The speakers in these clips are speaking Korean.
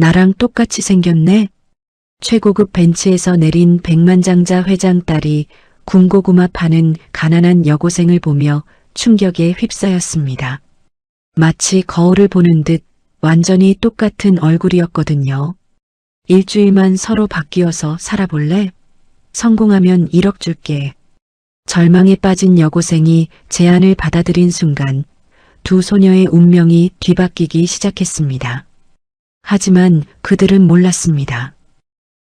나랑 똑같이 생겼네. 최고급 벤츠에서 내린 백만장자 회장 딸이 군고구마 파는 가난한 여고생을 보며 충격에 휩싸였습니다. 마치 거울을 보는 듯 완전히 똑같은 얼굴이었거든요. 일주일만 서로 바뀌어서 살아볼래? 성공하면 1억 줄게. 절망에 빠진 여고생이 제안을 받아들인 순간 두 소녀의 운명이 뒤바뀌기 시작했습니다. 하지만 그들은 몰랐습니다.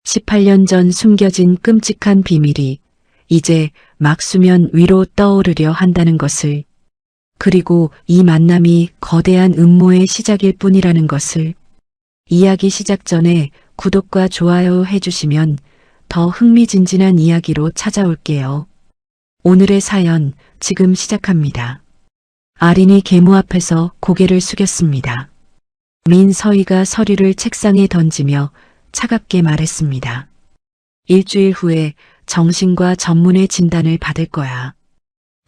18년 전 숨겨진 끔찍한 비밀이 이제 막 수면 위로 떠오르려 한다는 것을, 그리고 이 만남이 거대한 음모의 시작일 뿐이라는 것을. 이야기 시작 전에 구독과 좋아요 해주시면 더 흥미진진한 이야기로 찾아올게요. 오늘의 사연 지금 시작합니다. 아린이 계모 앞에서 고개를 숙였습니다. 민서희가 서류를 책상에 던지며 차갑게 말했습니다. 일주일 후에 정신과 전문의 진단을 받을 거야.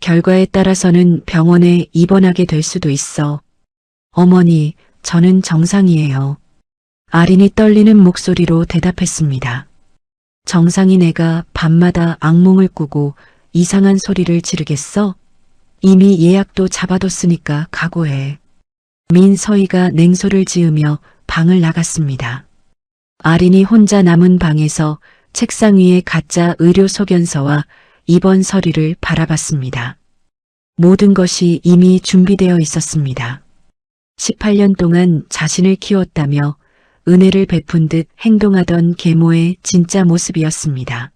결과에 따라서는 병원에 입원하게 될 수도 있어. 어머니, 저는 정상이에요. 아린이 떨리는 목소리로 대답했습니다. 정상인 애가 밤마다 악몽을 꾸고 이상한 소리를 지르겠어? 이미 예약도 잡아뒀으니까 각오해. 민서희가 냉소를 지으며 방을 나갔습니다. 아린이 혼자 남은 방에서 책상 위에 가짜 의료 소견서와 입원 서류를 바라봤습니다. 모든 것이 이미 준비되어 있었습니다. 18년 동안 자신을 키웠다며 은혜를 베푼 듯 행동하던 계모의 진짜 모습이었습니다.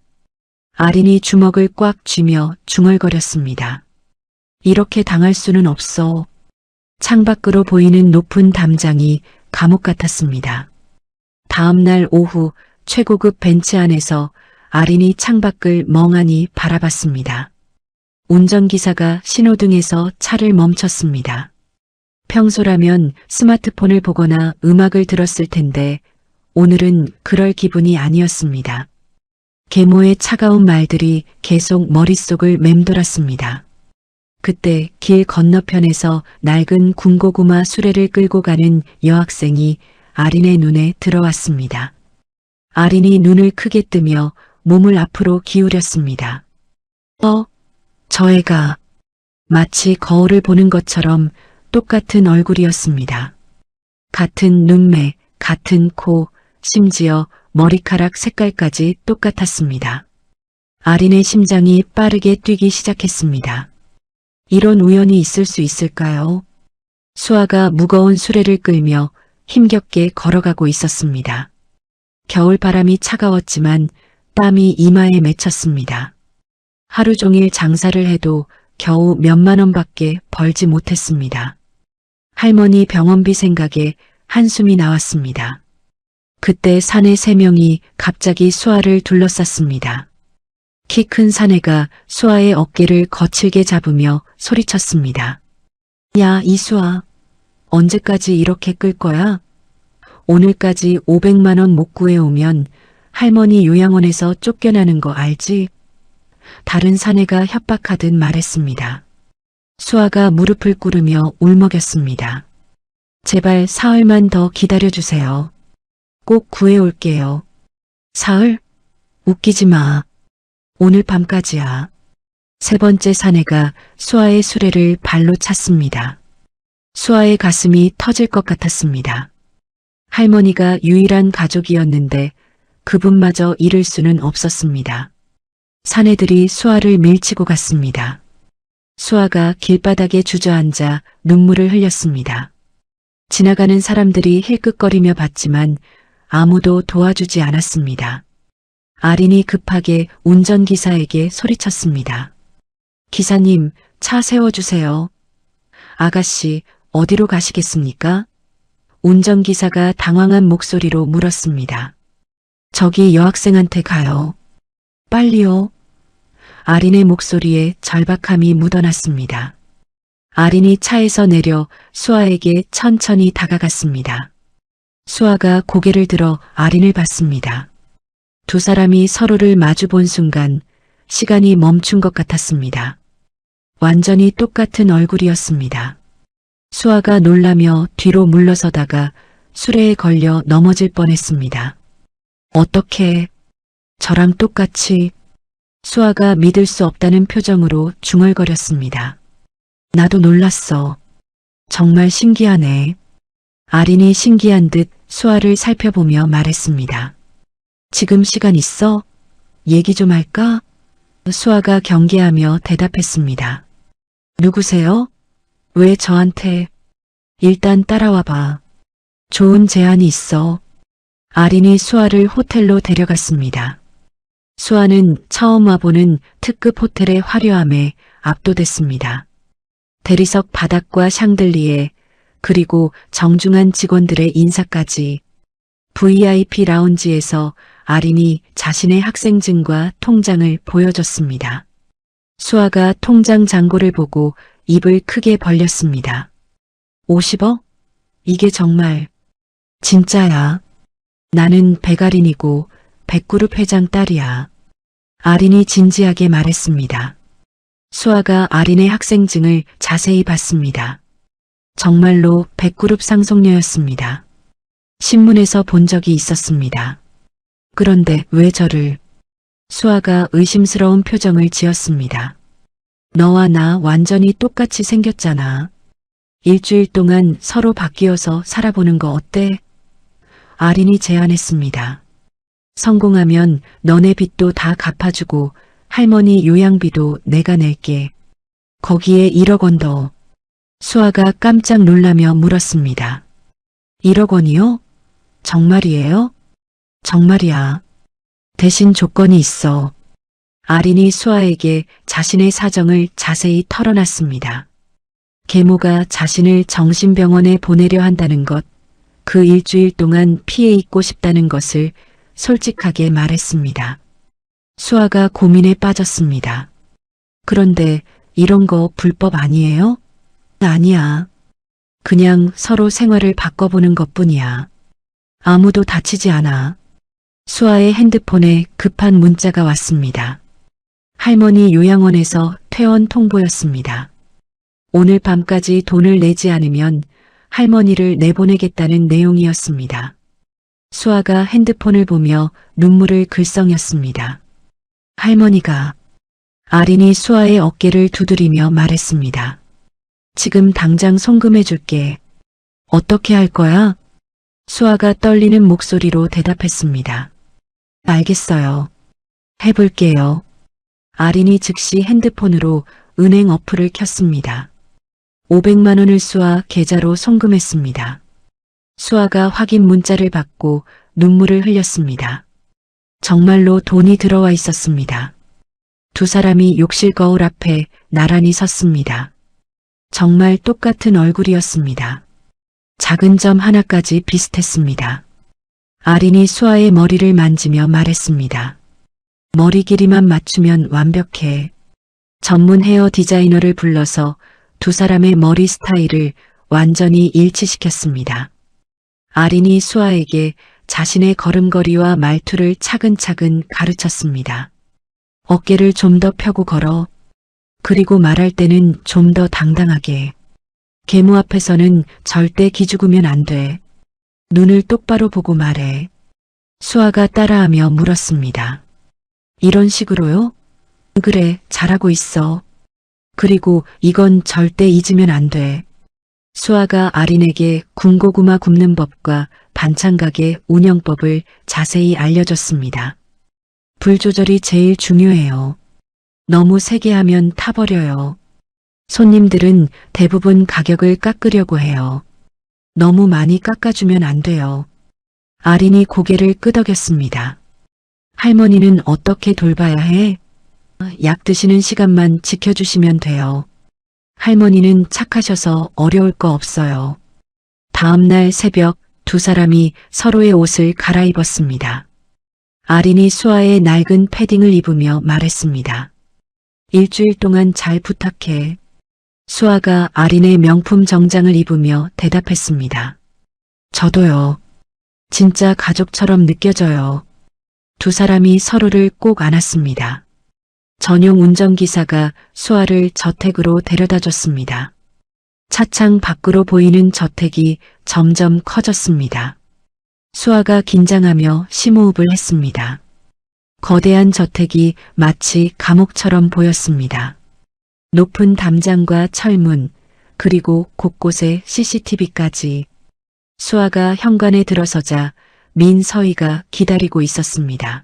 아린이 주먹을 꽉 쥐며 중얼거렸습니다. 이렇게 당할 수는 없어. 창밖으로 보이는 높은 담장이 감옥 같았습니다. 다음 날 오후 최고급 벤츠 안에서 아린이 창밖을 멍하니 바라봤습니다. 운전기사가 신호등에서 차를 멈췄습니다. 평소라면 스마트폰을 보거나 음악을 들었을 텐데 오늘은 그럴 기분이 아니었습니다. 계모의 차가운 말들이 계속 머릿속을 맴돌았습니다. 그때 길 건너편에서 낡은 군고구마 수레를 끌고 가는 여학생이 아린의 눈에 들어왔습니다. 아린이 눈을 크게 뜨며 몸을 앞으로 기울였습니다. 저 애가 마치 거울을 보는 것처럼 똑같은 얼굴이었습니다. 같은 눈매, 같은 코, 심지어 머리카락 색깔까지 똑같았습니다. 아린의 심장이 빠르게 뛰기 시작했습니다. 이런 우연이 있을 수 있을까요? 수아가 무거운 수레를 끌며 힘겹게 걸어가고 있었습니다. 겨울바람이 차가웠지만 땀이 이마에 맺혔습니다. 하루 종일 장사를 해도 겨우 몇만 원밖에 벌지 못했습니다. 할머니 병원비 생각에 한숨이 나왔습니다. 그때 사내 3명이 갑자기 수아를 둘러쌌습니다. 키 큰 사내가 수아의 어깨를 거칠게 잡으며 소리쳤습니다. 야, 이수아, 언제까지 이렇게 끌 거야? 오늘까지 500만 원 못 구해오면 할머니 요양원에서 쫓겨나는 거 알지? 다른 사내가 협박하듯 말했습니다. 수아가 무릎을 꿇으며 울먹였습니다. 제발 사흘만 더 기다려주세요. 꼭 구해올게요. 사흘? 웃기지 마. 오늘 밤까지야. 세 번째 사내가 수아의 수레를 발로 찼습니다. 수아의 가슴이 터질 것 같았습니다. 할머니가 유일한 가족이었는데 그분마저 잃을 수는 없었습니다. 사내들이 수아를 밀치고 갔습니다. 수아가 길바닥에 주저앉아 눈물을 흘렸습니다. 지나가는 사람들이 힐끗거리며 봤지만 아무도 도와주지 않았습니다. 아린이 급하게 운전기사에게 소리쳤습니다. 기사님, 차 세워주세요. 아가씨, 어디로 가시겠습니까? 운전기사가 당황한 목소리로 물었습니다. 저기 여학생한테 가요. 빨리요. 아린의 목소리에 절박함이 묻어났습니다. 아린이 차에서 내려 수아에게 천천히 다가갔습니다. 수아가 고개를 들어 아린을 봤습니다. 두 사람이 서로를 마주 본 순간 시간이 멈춘 것 같았습니다. 완전히 똑같은 얼굴이었습니다. 수아가 놀라며 뒤로 물러서다가 수레에 걸려 넘어질 뻔했습니다. 어떻게 저랑 똑같이? 수아가 믿을 수 없다는 표정으로 중얼거렸습니다. 나도 놀랐어. 정말 신기하네. 아린이 신기한 듯 수아를 살펴보며 말했습니다. 지금 시간 있어? 얘기 좀 할까? 수아가 경계하며 대답했습니다. 누구세요? 왜 저한테? 일단 따라와 봐. 좋은 제안이 있어. 아린이 수아를 호텔로 데려갔습니다. 수아는 처음 와보는 특급 호텔의 화려함에 압도됐습니다. 대리석 바닥과 샹들리에 그리고 정중한 직원들의 인사까지 VIP 라운지에서 아린이 자신의 학생증과 통장을 보여줬습니다. 수아가 통장 잔고를 보고 입을 크게 벌렸습니다. 50억? 이게 정말 진짜야. 나는 백아린이고 백그룹 회장 딸이야. 아린이 진지하게 말했습니다. 수아가 아린의 학생증을 자세히 봤습니다. 정말로 백그룹 상속녀였습니다. 신문에서 본 적이 있었습니다. 그런데 왜 저를? 수아가 의심스러운 표정을 지었습니다. 너와 나 완전히 똑같이 생겼잖아. 일주일 동안 서로 바뀌어서 살아보는 거 어때? 아린이 제안했습니다. 성공하면 너네 빚도 다 갚아주고 할머니 요양비도 내가 낼게. 거기에 1억 원 더. 수아가 깜짝 놀라며 물었습니다. 1억 원이요? 정말이에요? 정말이야. 대신 조건이 있어. 아린이 수아에게 자신의 사정을 자세히 털어놨습니다. 계모가 자신을 정신병원에 보내려 한다는 것, 그 일주일 동안 피해 있고 싶다는 것을 솔직하게 말했습니다. 수아가 고민에 빠졌습니다. 그런데 이런 거 불법 아니에요? 아니야. 그냥 서로 생활을 바꿔보는 것뿐이야. 아무도 다치지 않아. 수아의 핸드폰에 급한 문자가 왔습니다. 할머니 요양원에서 퇴원 통보였습니다. 오늘 밤까지 돈을 내지 않으면 할머니를 내보내겠다는 내용이었습니다. 수아가 핸드폰을 보며 눈물을 글썽였습니다. 할머니가. 아린이 수아의 어깨를 두드리며 말했습니다. 지금 당장 송금해 줄게. 어떻게 할 거야? 수아가 떨리는 목소리로 대답했습니다. 알겠어요. 해볼게요. 아린이 즉시 핸드폰으로 은행 어플을 켰습니다. 500만 원을 수아 계좌로 송금했습니다. 수아가 확인 문자를 받고 눈물을 흘렸습니다. 정말로 돈이 들어와 있었습니다. 두 사람이 욕실 거울 앞에 나란히 섰습니다. 정말 똑같은 얼굴이었습니다. 작은 점 하나까지 비슷했습니다. 아린이 수아의 머리를 만지며 말했습니다. 머리 길이만 맞추면 완벽해. 전문 헤어 디자이너를 불러서 두 사람의 머리 스타일을 완전히 일치시켰습니다. 아린이 수아에게 자신의 걸음걸이와 말투를 차근차근 가르쳤습니다. 어깨를 좀 더 펴고 걸어. 그리고 말할 때는 좀 더 당당하게. 계모 앞에서는 절대 기죽으면 안 돼. 눈을 똑바로 보고 말해. 수아가 따라하며 물었습니다. 이런 식으로요? 그래, 잘하고 있어. 그리고 이건 절대 잊으면 안 돼. 수아가 아린에게 군고구마 굽는 법과 반찬가게 운영법을 자세히 알려줬습니다. 불 조절이 제일 중요해요. 너무 세게 하면 타버려요. 손님들은 대부분 가격을 깎으려고 해요. 너무 많이 깎아주면 안 돼요. 아린이 고개를 끄덕였습니다. 할머니는 어떻게 돌봐야 해? 약 드시는 시간만 지켜주시면 돼요. 할머니는 착하셔서 어려울 거 없어요. 다음 날 새벽 두 사람이 서로의 옷을 갈아입었습니다. 아린이 수아의 낡은 패딩을 입으며 말했습니다. 일주일 동안 잘 부탁해. 수아가 아린의 명품 정장을 입으며 대답했습니다. 저도요. 진짜 가족처럼 느껴져요. 두 사람이 서로를 꼭 안았습니다. 전용 운전기사가 수아를 저택으로 데려다 줬습니다. 차창 밖으로 보이는 저택이 점점 커졌습니다. 수아가 긴장하며 심호흡을 했습니다. 거대한 저택이 마치 감옥처럼 보였습니다. 높은 담장과 철문, 그리고 곳곳에 CCTV까지. 수아가 현관에 들어서자 민서희가 기다리고 있었습니다.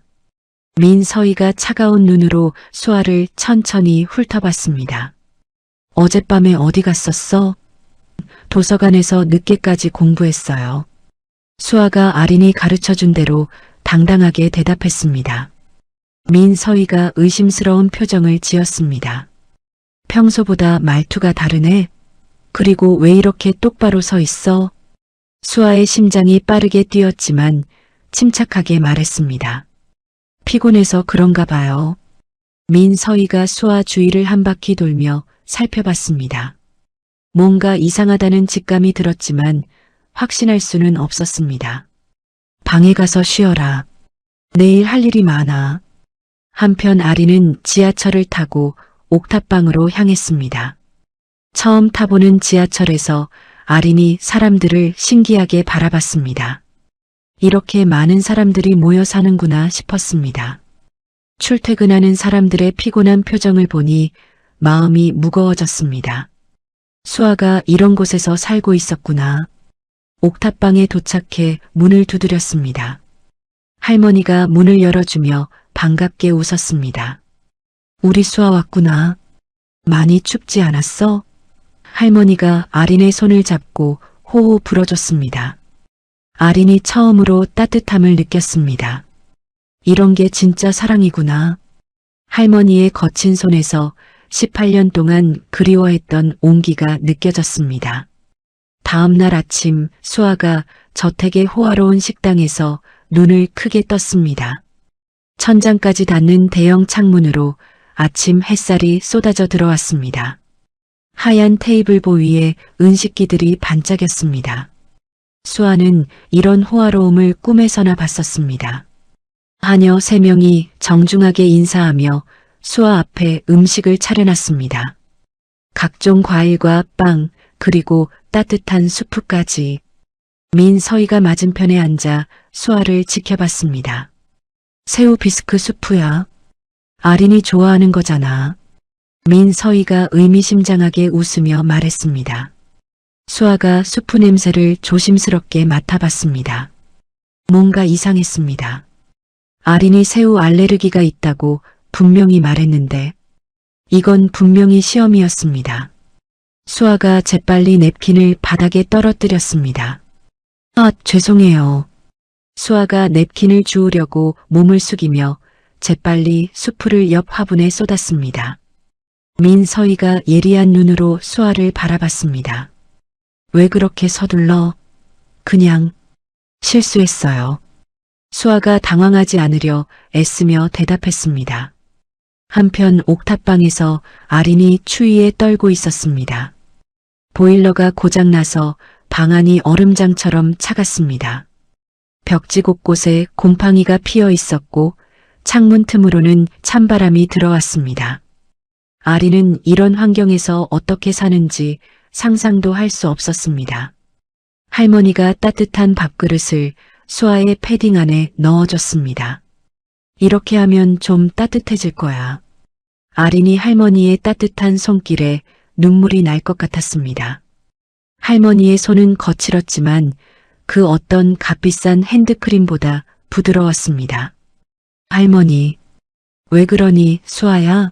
민서희가 차가운 눈으로 수아를 천천히 훑어봤습니다. 어젯밤에 어디 갔었어? 도서관에서 늦게까지 공부했어요. 수아가 아린이 가르쳐준 대로 당당하게 대답했습니다. 민서희가 의심스러운 표정을 지었습니다. 평소보다 말투가 다르네. 그리고 왜 이렇게 똑바로 서 있어? 수아의 심장이 빠르게 뛰었지만 침착하게 말했습니다. 피곤해서 그런가 봐요. 민서희가 수아 주위를 한 바퀴 돌며 살펴봤습니다. 뭔가 이상하다는 직감이 들었지만 확신할 수는 없었습니다. 방에 가서 쉬어라. 내일 할 일이 많아. 한편 아리는 지하철을 타고 옥탑방으로 향했습니다. 처음 타보는 지하철에서 아린이 사람들을 신기하게 바라봤습니다. 이렇게 많은 사람들이 모여 사는구나 싶었습니다. 출퇴근하는 사람들의 피곤한 표정을 보니 마음이 무거워졌습니다. 수아가 이런 곳에서 살고 있었구나. 옥탑방에 도착해 문을 두드렸습니다. 할머니가 문을 열어주며 반갑게 웃었습니다. 우리 수아 왔구나. 많이 춥지 않았어? 할머니가 아린의 손을 잡고 호호 불어줬습니다. 아린이 처음으로 따뜻함을 느꼈습니다. 이런 게 진짜 사랑이구나. 할머니의 거친 손에서 18년 동안 그리워했던 온기가 느껴졌습니다. 다음 날 아침 수아가 저택의 호화로운 식당에서 눈을 크게 떴습니다. 천장까지 닿는 대형 창문으로 아침 햇살이 쏟아져 들어왔습니다. 하얀 테이블보 위에 은식기들이 반짝였습니다. 수아는 이런 호화로움을 꿈에서나 봤었습니다. 하녀 3명이 정중하게 인사하며 수아 앞에 음식을 차려놨습니다. 각종 과일과 빵, 그리고 따뜻한 수프까지. 민서희가 맞은편에 앉아 수아를 지켜봤습니다. 새우 비스크 수프야. 아린이 좋아하는 거잖아. 민서희가 의미심장하게 웃으며 말했습니다. 수아가 수프 냄새를 조심스럽게 맡아봤습니다. 뭔가 이상했습니다. 아린이 새우 알레르기가 있다고 분명히 말했는데 이건 분명히 시험이었습니다. 수아가 재빨리 냅킨을 바닥에 떨어뜨렸습니다. 아, 죄송해요. 수아가 냅킨을 주우려고 몸을 숙이며 재빨리 수프를 옆 화분에 쏟았습니다. 민서희가 예리한 눈으로 수아를 바라봤습니다. 왜 그렇게 서둘러? 그냥 실수했어요. 수아가 당황하지 않으려 애쓰며 대답했습니다. 한편 옥탑방에서 아린이 추위에 떨고 있었습니다. 보일러가 고장나서 방 안이 얼음장처럼 차갔습니다. 벽지 곳곳에 곰팡이가 피어 있었고 창문 틈으로는 찬바람이 들어왔습니다. 아린은 이런 환경에서 어떻게 사는지 상상도 할 수 없었습니다. 할머니가 따뜻한 밥그릇을 수아의 패딩 안에 넣어줬습니다. 이렇게 하면 좀 따뜻해질 거야. 아린이 할머니의 따뜻한 손길에 눈물이 날 것 같았습니다. 할머니의 손은 거칠었지만 그 어떤 값비싼 핸드크림보다 부드러웠습니다. 할머니, 왜 그러니, 수아야?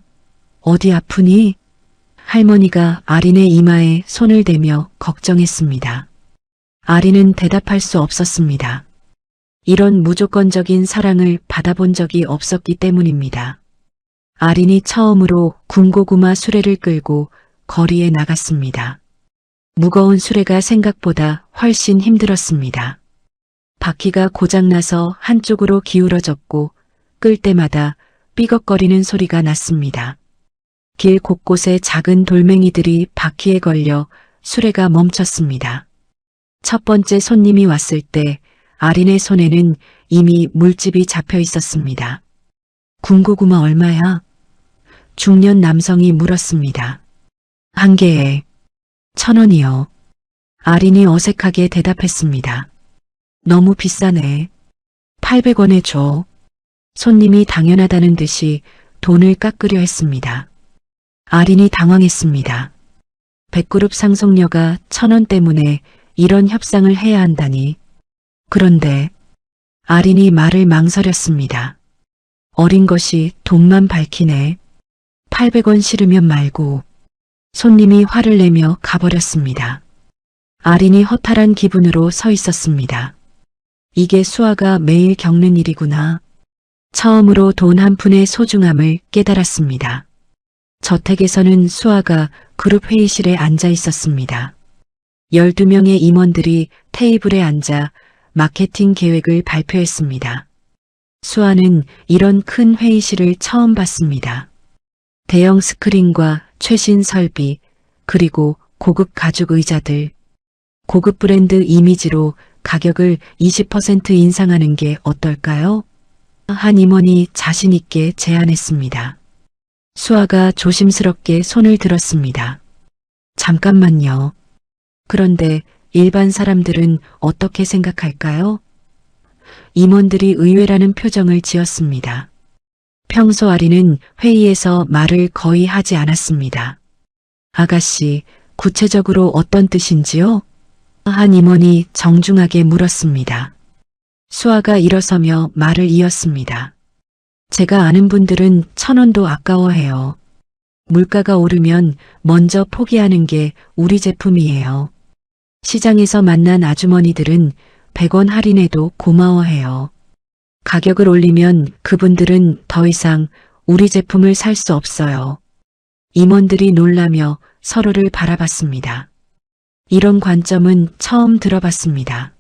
어디 아프니? 할머니가 아린의 이마에 손을 대며 걱정했습니다. 아린은 대답할 수 없었습니다. 이런 무조건적인 사랑을 받아본 적이 없었기 때문입니다. 아린이 처음으로 군고구마 수레를 끌고 거리에 나갔습니다. 무거운 수레가 생각보다 훨씬 힘들었습니다. 바퀴가 고장나서 한쪽으로 기울어졌고 끌 때마다 삐걱거리는 소리가 났습니다. 길 곳곳에 작은 돌멩이들이 바퀴에 걸려 수레가 멈췄습니다. 첫 번째 손님이 왔을 때 아린의 손에는 이미 물집이 잡혀 있었습니다. 군고구마 얼마야? 중년 남성이 물었습니다. 한 개에. 1,000원이요. 아린이 어색하게 대답했습니다. 너무 비싸네. 800원에 줘. 손님이 당연하다는 듯이 돈을 깎으려 했습니다. 아린이 당황했습니다. 백그룹 상속녀가 1,000원 때문에 이런 협상을 해야 한다니. 그런데 아린이 말을 망설였습니다. 어린 것이 돈만 밝히네. 800원 싫으면 말고. 손님이 화를 내며 가버렸습니다. 아린이 허탈한 기분으로 서 있었습니다. 이게 수아가 매일 겪는 일이구나. 처음으로 돈 한 푼의 소중함을 깨달았습니다. 저택에서는 수아가 그룹 회의실에 앉아 있었습니다. 12명의 임원들이 테이블에 앉아 마케팅 계획을 발표했습니다. 수아는 이런 큰 회의실을 처음 봤습니다. 대형 스크린과 최신 설비, 그리고 고급 가죽 의자들, 고급 브랜드 이미지로 가격을 20% 인상하는 게 어떨까요? 한 임원이 자신 있게 제안했습니다. 수아가 조심스럽게 손을 들었습니다. 잠깐만요. 그런데 일반 사람들은 어떻게 생각할까요? 임원들이 의외라는 표정을 지었습니다. 평소 아린은 회의에서 말을 거의 하지 않았습니다. 아가씨, 구체적으로 어떤 뜻인지요? 한 임원이 정중하게 물었습니다. 수아가 일어서며 말을 이었습니다. 제가 아는 분들은 1,000원도 아까워해요. 물가가 오르면 먼저 포기하는 게 우리 제품이에요. 시장에서 만난 아주머니들은 100원 할인해도 고마워해요. 가격을 올리면 그분들은 더 이상 우리 제품을 살 수 없어요. 임원들이 놀라며 서로를 바라봤습니다. 이런 관점은 처음 들어봤습니다.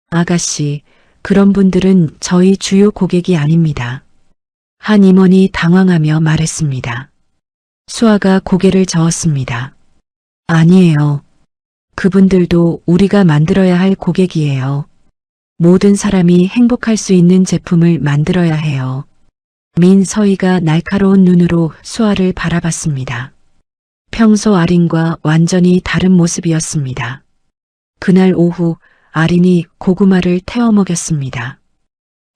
아가씨, 그런 분들은 저희 주요 고객이 아닙니다. 한 임원이 당황하며 말했습니다. 수아가 고개를 저었습니다. 아니에요. 그분들도 우리가 만들어야 할 고객이에요. 모든 사람이 행복할 수 있는 제품을 만들어야 해요. 민서희가 날카로운 눈으로 수아를 바라봤습니다. 평소 아린과 완전히 다른 모습이었습니다. 그날 오후 아린이 고구마를 태워 먹였습니다.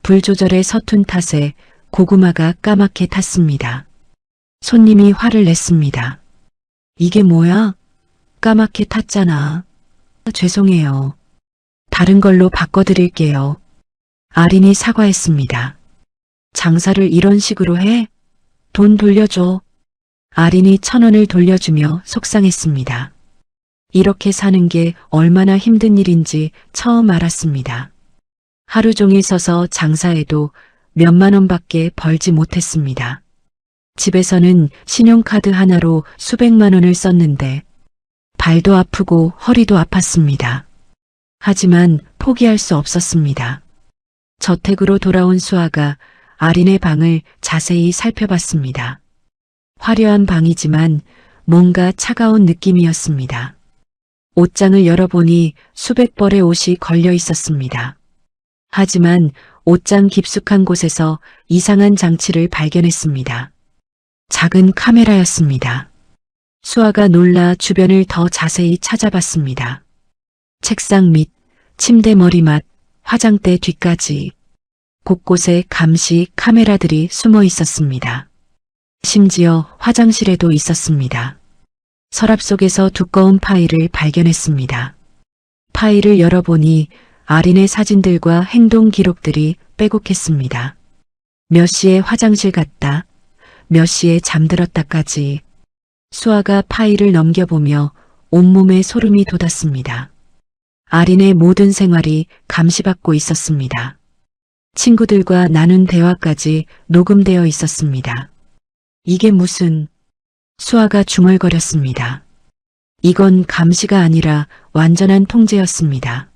불 조절에 서툰 탓에 고구마가 까맣게 탔습니다. 손님이 화를 냈습니다. 이게 뭐야? 까맣게 탔잖아. 죄송해요. 다른 걸로 바꿔드릴게요. 아린이 사과했습니다. 장사를 이런 식으로 해? 돈 돌려줘. 아린이 1,000원을 돌려주며 속상했습니다. 이렇게 사는 게 얼마나 힘든 일인지 처음 알았습니다. 하루 종일 서서 장사해도 몇만 원밖에 벌지 못했습니다. 집에서는 신용카드 하나로 수백만 원을 썼는데 발도 아프고 허리도 아팠습니다. 하지만 포기할 수 없었습니다. 저택으로 돌아온 수아가 아린의 방을 자세히 살펴봤습니다. 화려한 방이지만 뭔가 차가운 느낌이었습니다. 옷장을 열어보니 수백 벌의 옷이 걸려 있었습니다. 하지만 옷장 깊숙한 곳에서 이상한 장치를 발견했습니다. 작은 카메라였습니다. 수아가 놀라 주변을 더 자세히 찾아봤습니다. 책상 밑, 침대 머리맡, 화장대 뒤까지 곳곳에 감시 카메라들이 숨어 있었습니다. 심지어 화장실에도 있었습니다. 서랍 속에서 두꺼운 파일을 발견했습니다. 파일을 열어보니 아린의 사진들과 행동 기록들이 빼곡했습니다. 몇 시에 화장실 갔다, 몇 시에 잠들었다까지. 수아가 파일을 넘겨보며 온몸에 소름이 돋았습니다. 아린의 모든 생활이 감시받고 있었습니다. 친구들과 나눈 대화까지 녹음되어 있었습니다. 이게 무슨... 수아가 중얼거렸습니다. 이건 감시가 아니라 완전한 통제였습니다.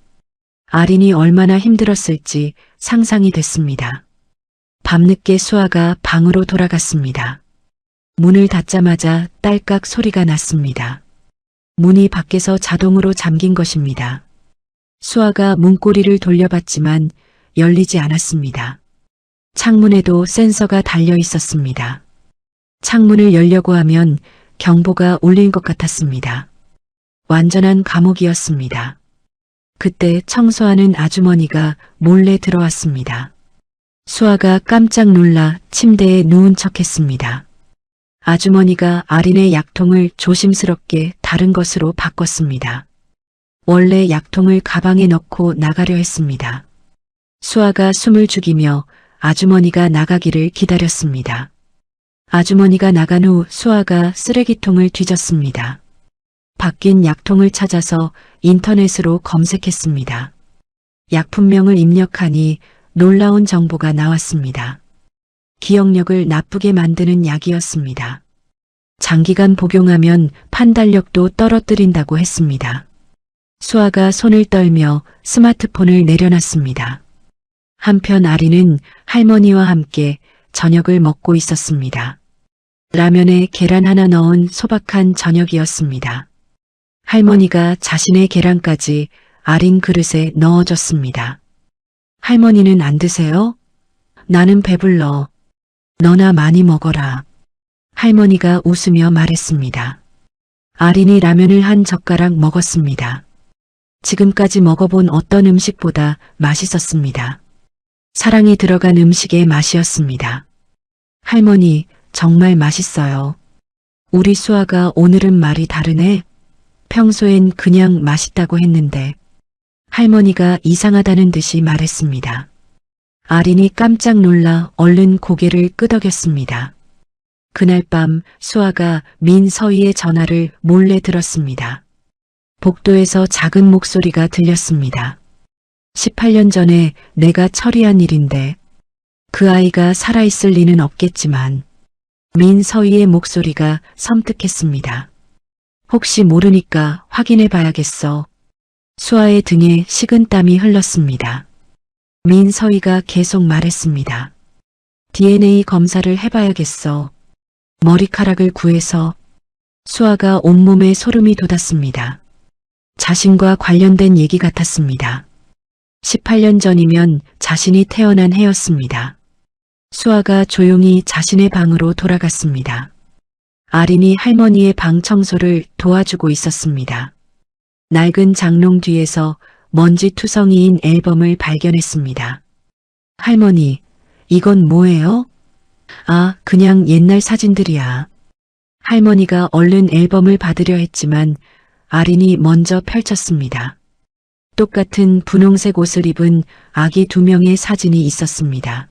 아린이 얼마나 힘들었을지 상상이 됐습니다. 밤늦게 수아가 방으로 돌아갔습니다. 문을 닫자마자 딸깍 소리가 났습니다. 문이 밖에서 자동으로 잠긴 것입니다. 수아가 문고리를 돌려봤지만 열리지 않았습니다. 창문에도 센서가 달려 있었습니다. 창문을 열려고 하면 경보가 울릴 것 같았습니다. 완전한 감옥이었습니다. 그때 청소하는 아주머니가 몰래 들어왔습니다. 수아가 깜짝 놀라 침대에 누운 척했습니다. 아주머니가 아린의 약통을 조심스럽게 다른 것으로 바꿨습니다. 원래 약통을 가방에 넣고 나가려 했습니다. 수아가 숨을 죽이며 아주머니가 나가기를 기다렸습니다. 아주머니가 나간 후 수아가 쓰레기통을 뒤졌습니다. 바뀐 약통을 찾아서 인터넷으로 검색했습니다. 약품명을 입력하니 놀라운 정보가 나왔습니다. 기억력을 나쁘게 만드는 약이었습니다. 장기간 복용하면 판단력도 떨어뜨린다고 했습니다. 수아가 손을 떨며 스마트폰을 내려놨습니다. 한편 아리는 할머니와 함께 저녁을 먹고 있었습니다. 라면에 계란 하나 넣은 소박한 저녁이었습니다. 할머니가 자신의 계란까지 아린 그릇에 넣어줬습니다. 할머니는 안 드세요? 나는 배불러. 너나 많이 먹어라. 할머니가 웃으며 말했습니다. 아린이 라면을 한 젓가락 먹었습니다. 지금까지 먹어본 어떤 음식보다 맛있었습니다. 사랑이 들어간 음식의 맛이었습니다. 할머니, 정말 맛있어요. 우리 수아가 오늘은 말이 다르네. 평소엔 그냥 맛있다고 했는데 할머니가 이상하다는 듯이 말했습니다. 아린이 깜짝 놀라 얼른 고개를 끄덕였습니다. 그날 밤 수아가 민서희의 전화를 몰래 들었습니다. 복도에서 작은 목소리가 들렸습니다. 18년 전에 내가 처리한 일인데 그 아이가 살아있을 리는 없겠지만 민서희의 목소리가 섬뜩했습니다. 혹시 모르니까 확인해 봐야겠어. 수아의 등에 식은땀이 흘렀습니다. 민서희가 계속 말했습니다. DNA 검사를 해봐야겠어. 머리카락을 구해서. 수아가 온몸에 소름이 돋았습니다. 자신과 관련된 얘기 같았습니다. 18년 전이면 자신이 태어난 해였습니다. 수아가 조용히 자신의 방으로 돌아갔습니다. 아린이 할머니의 방 청소를 도와주고 있었습니다. 낡은 장롱 뒤에서 먼지 투성이인 앨범을 발견했습니다. 할머니, 이건 뭐예요? 아, 그냥 옛날 사진들이야. 할머니가 얼른 앨범을 받으려 했지만 아린이 먼저 펼쳤습니다. 똑같은 분홍색 옷을 입은 아기 2명의 사진이 있었습니다.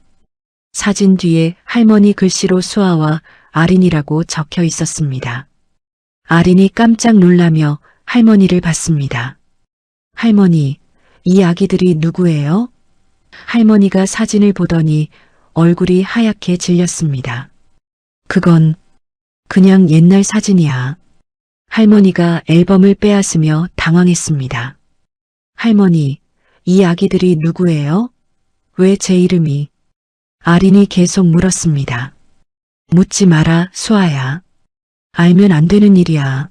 사진 뒤에 할머니 글씨로 수아와 아린이라고 적혀 있었습니다. 아린이 깜짝 놀라며 할머니를 봤습니다. 할머니, 이 아기들이 누구예요? 할머니가 사진을 보더니 얼굴이 하얗게 질렸습니다. 그건 그냥 옛날 사진이야. 할머니가 앨범을 빼앗으며 당황했습니다. 할머니, 이 아기들이 누구예요? 왜 제 이름이? 아린이 계속 물었습니다. 묻지 마라, 수아야. 알면 안 되는 일이야.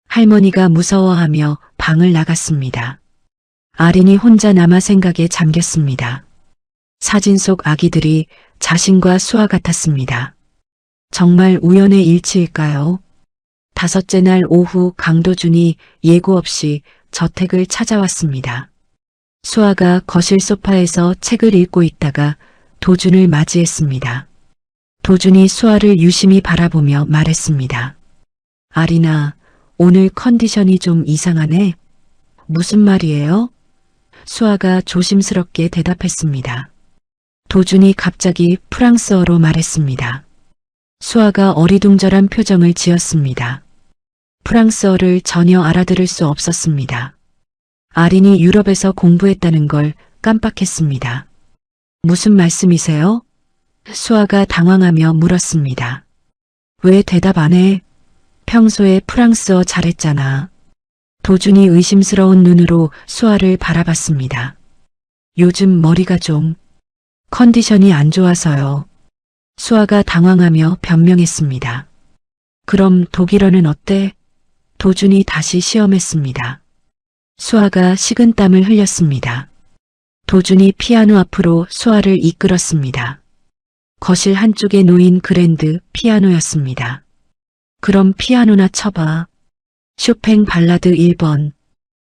할머니가 무서워하며 방을 나갔습니다. 아린이 혼자 남아 생각에 잠겼습니다. 사진 속 아기들이 자신과 수아 같았습니다. 정말 우연의 일치일까요? 5째 날 오후 강도준이 예고 없이 저택을 찾아왔습니다. 수아가 거실 소파에서 책을 읽고 있다가 도준을 맞이했습니다. 도준이 수아를 유심히 바라보며 말했습니다. 아린아, 오늘 컨디션이 좀 이상하네. 무슨 말이에요? 수아가 조심스럽게 대답했습니다. 도준이 갑자기 프랑스어로 말했습니다. 수아가 어리둥절한 표정을 지었습니다. 프랑스어를 전혀 알아들을 수 없었습니다. 아린이 유럽에서 공부했다는 걸 깜빡했습니다. 무슨 말씀이세요? 수아가 당황하며 물었습니다. 왜 대답 안 해? 평소에 프랑스어 잘했잖아. 도준이 의심스러운 눈으로 수아를 바라봤습니다. 요즘 머리가 좀 컨디션이 안 좋아서요. 수아가 당황하며 변명했습니다. 그럼 독일어는 어때? 도준이 다시 시험했습니다. 수아가 식은땀을 흘렸습니다. 도준이 피아노 앞으로 수아를 이끌었습니다. 거실 한쪽에 놓인 그랜드 피아노였습니다. 그럼 피아노나 쳐봐. 쇼팽 발라드 1번.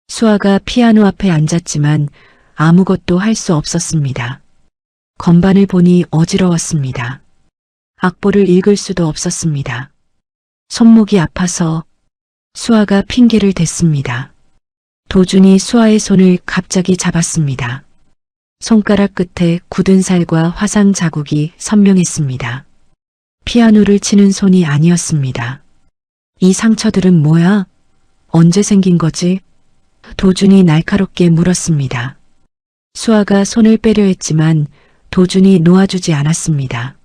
수아가 피아노 앞에 앉았지만 아무것도 할 수 없었습니다. 건반을 보니 어지러웠습니다. 악보를 읽을 수도 없었습니다. 손목이 아파서 수아가 핑계를 댔습니다. 도준이 수아의 손을 갑자기 잡았습니다. 손가락 끝에 굳은 살과 화상 자국이 선명했습니다. 피아노를 치는 손이 아니었습니다. 이 상처들은 뭐야? 언제 생긴 거지? 도준이 날카롭게 물었습니다. 수아가 손을 빼려 했지만 도준이 놓아주지 않았습니다.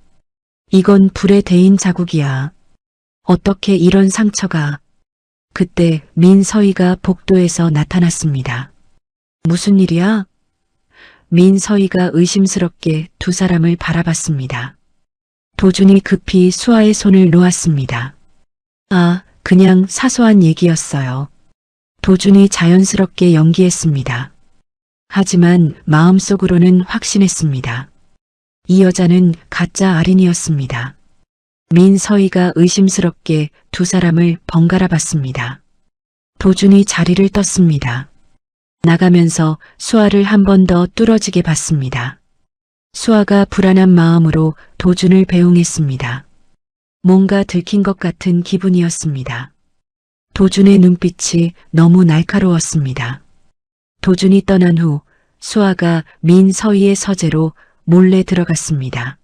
이건 불에 데인 자국이야. 어떻게 이런 상처가... 그때 민서희가 복도에서 나타났습니다. 무슨 일이야? 민서희가 의심스럽게 두 사람을 바라봤습니다. 도준이 급히 수아의 손을 놓았습니다. 아, 그냥 사소한 얘기였어요. 도준이 자연스럽게 연기했습니다. 하지만 마음속으로는 확신했습니다. 이 여자는 가짜 아린이었습니다. 민서희가 의심스럽게 두 사람을 번갈아 봤습니다. 도준이 자리를 떴습니다. 나가면서 수아를 한 번 더 뚫어지게 봤습니다. 수아가 불안한 마음으로 도준을 배웅했습니다. 뭔가 들킨 것 같은 기분이었습니다. 도준의 눈빛이 너무 날카로웠습니다. 도준이 떠난 후 수아가 민서희의 서재로 몰래 들어갔습니다.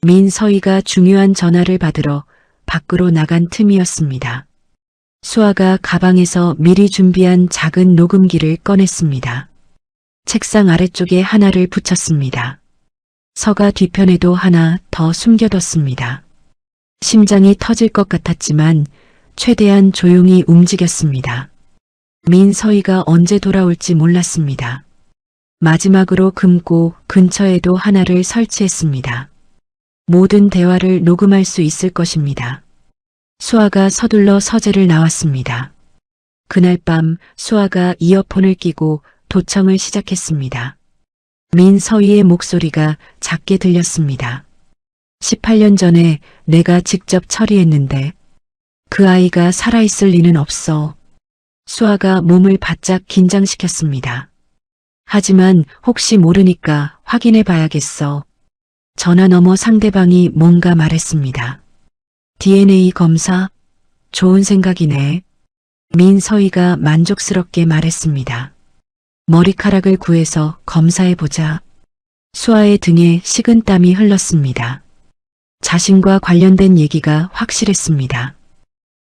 민서희가 중요한 전화를 받으러 밖으로 나간 틈이었습니다. 수아가 가방에서 미리 준비한 작은 녹음기를 꺼냈습니다. 책상 아래쪽에 하나를 붙였습니다. 서가 뒤편에도 하나 더 숨겨뒀습니다. 심장이 터질 것 같았지만 최대한 조용히 움직였습니다. 민서희가 언제 돌아올지 몰랐습니다. 마지막으로 금고 근처에도 하나를 설치했습니다. 모든 대화를 녹음할 수 있을 것입니다. 수아가 서둘러 서재를 나왔습니다. 그날 밤 수아가 이어폰을 끼고 도청을 시작했습니다. 민서희의 목소리가 작게 들렸습니다. 18년 전에 내가 직접 처리했는데 그 아이가 살아있을 리는 없어. 수아가 몸을 바짝 긴장시켰습니다. 하지만 혹시 모르니까 확인해 봐야겠어. 전화 너머 상대방이 뭔가 말했습니다. DNA 검사? 좋은 생각이네. 민서희가 만족스럽게 말했습니다. 머리카락을 구해서 검사해보자. 수아의 등에 식은땀이 흘렀습니다. 자신과 관련된 얘기가 확실했습니다.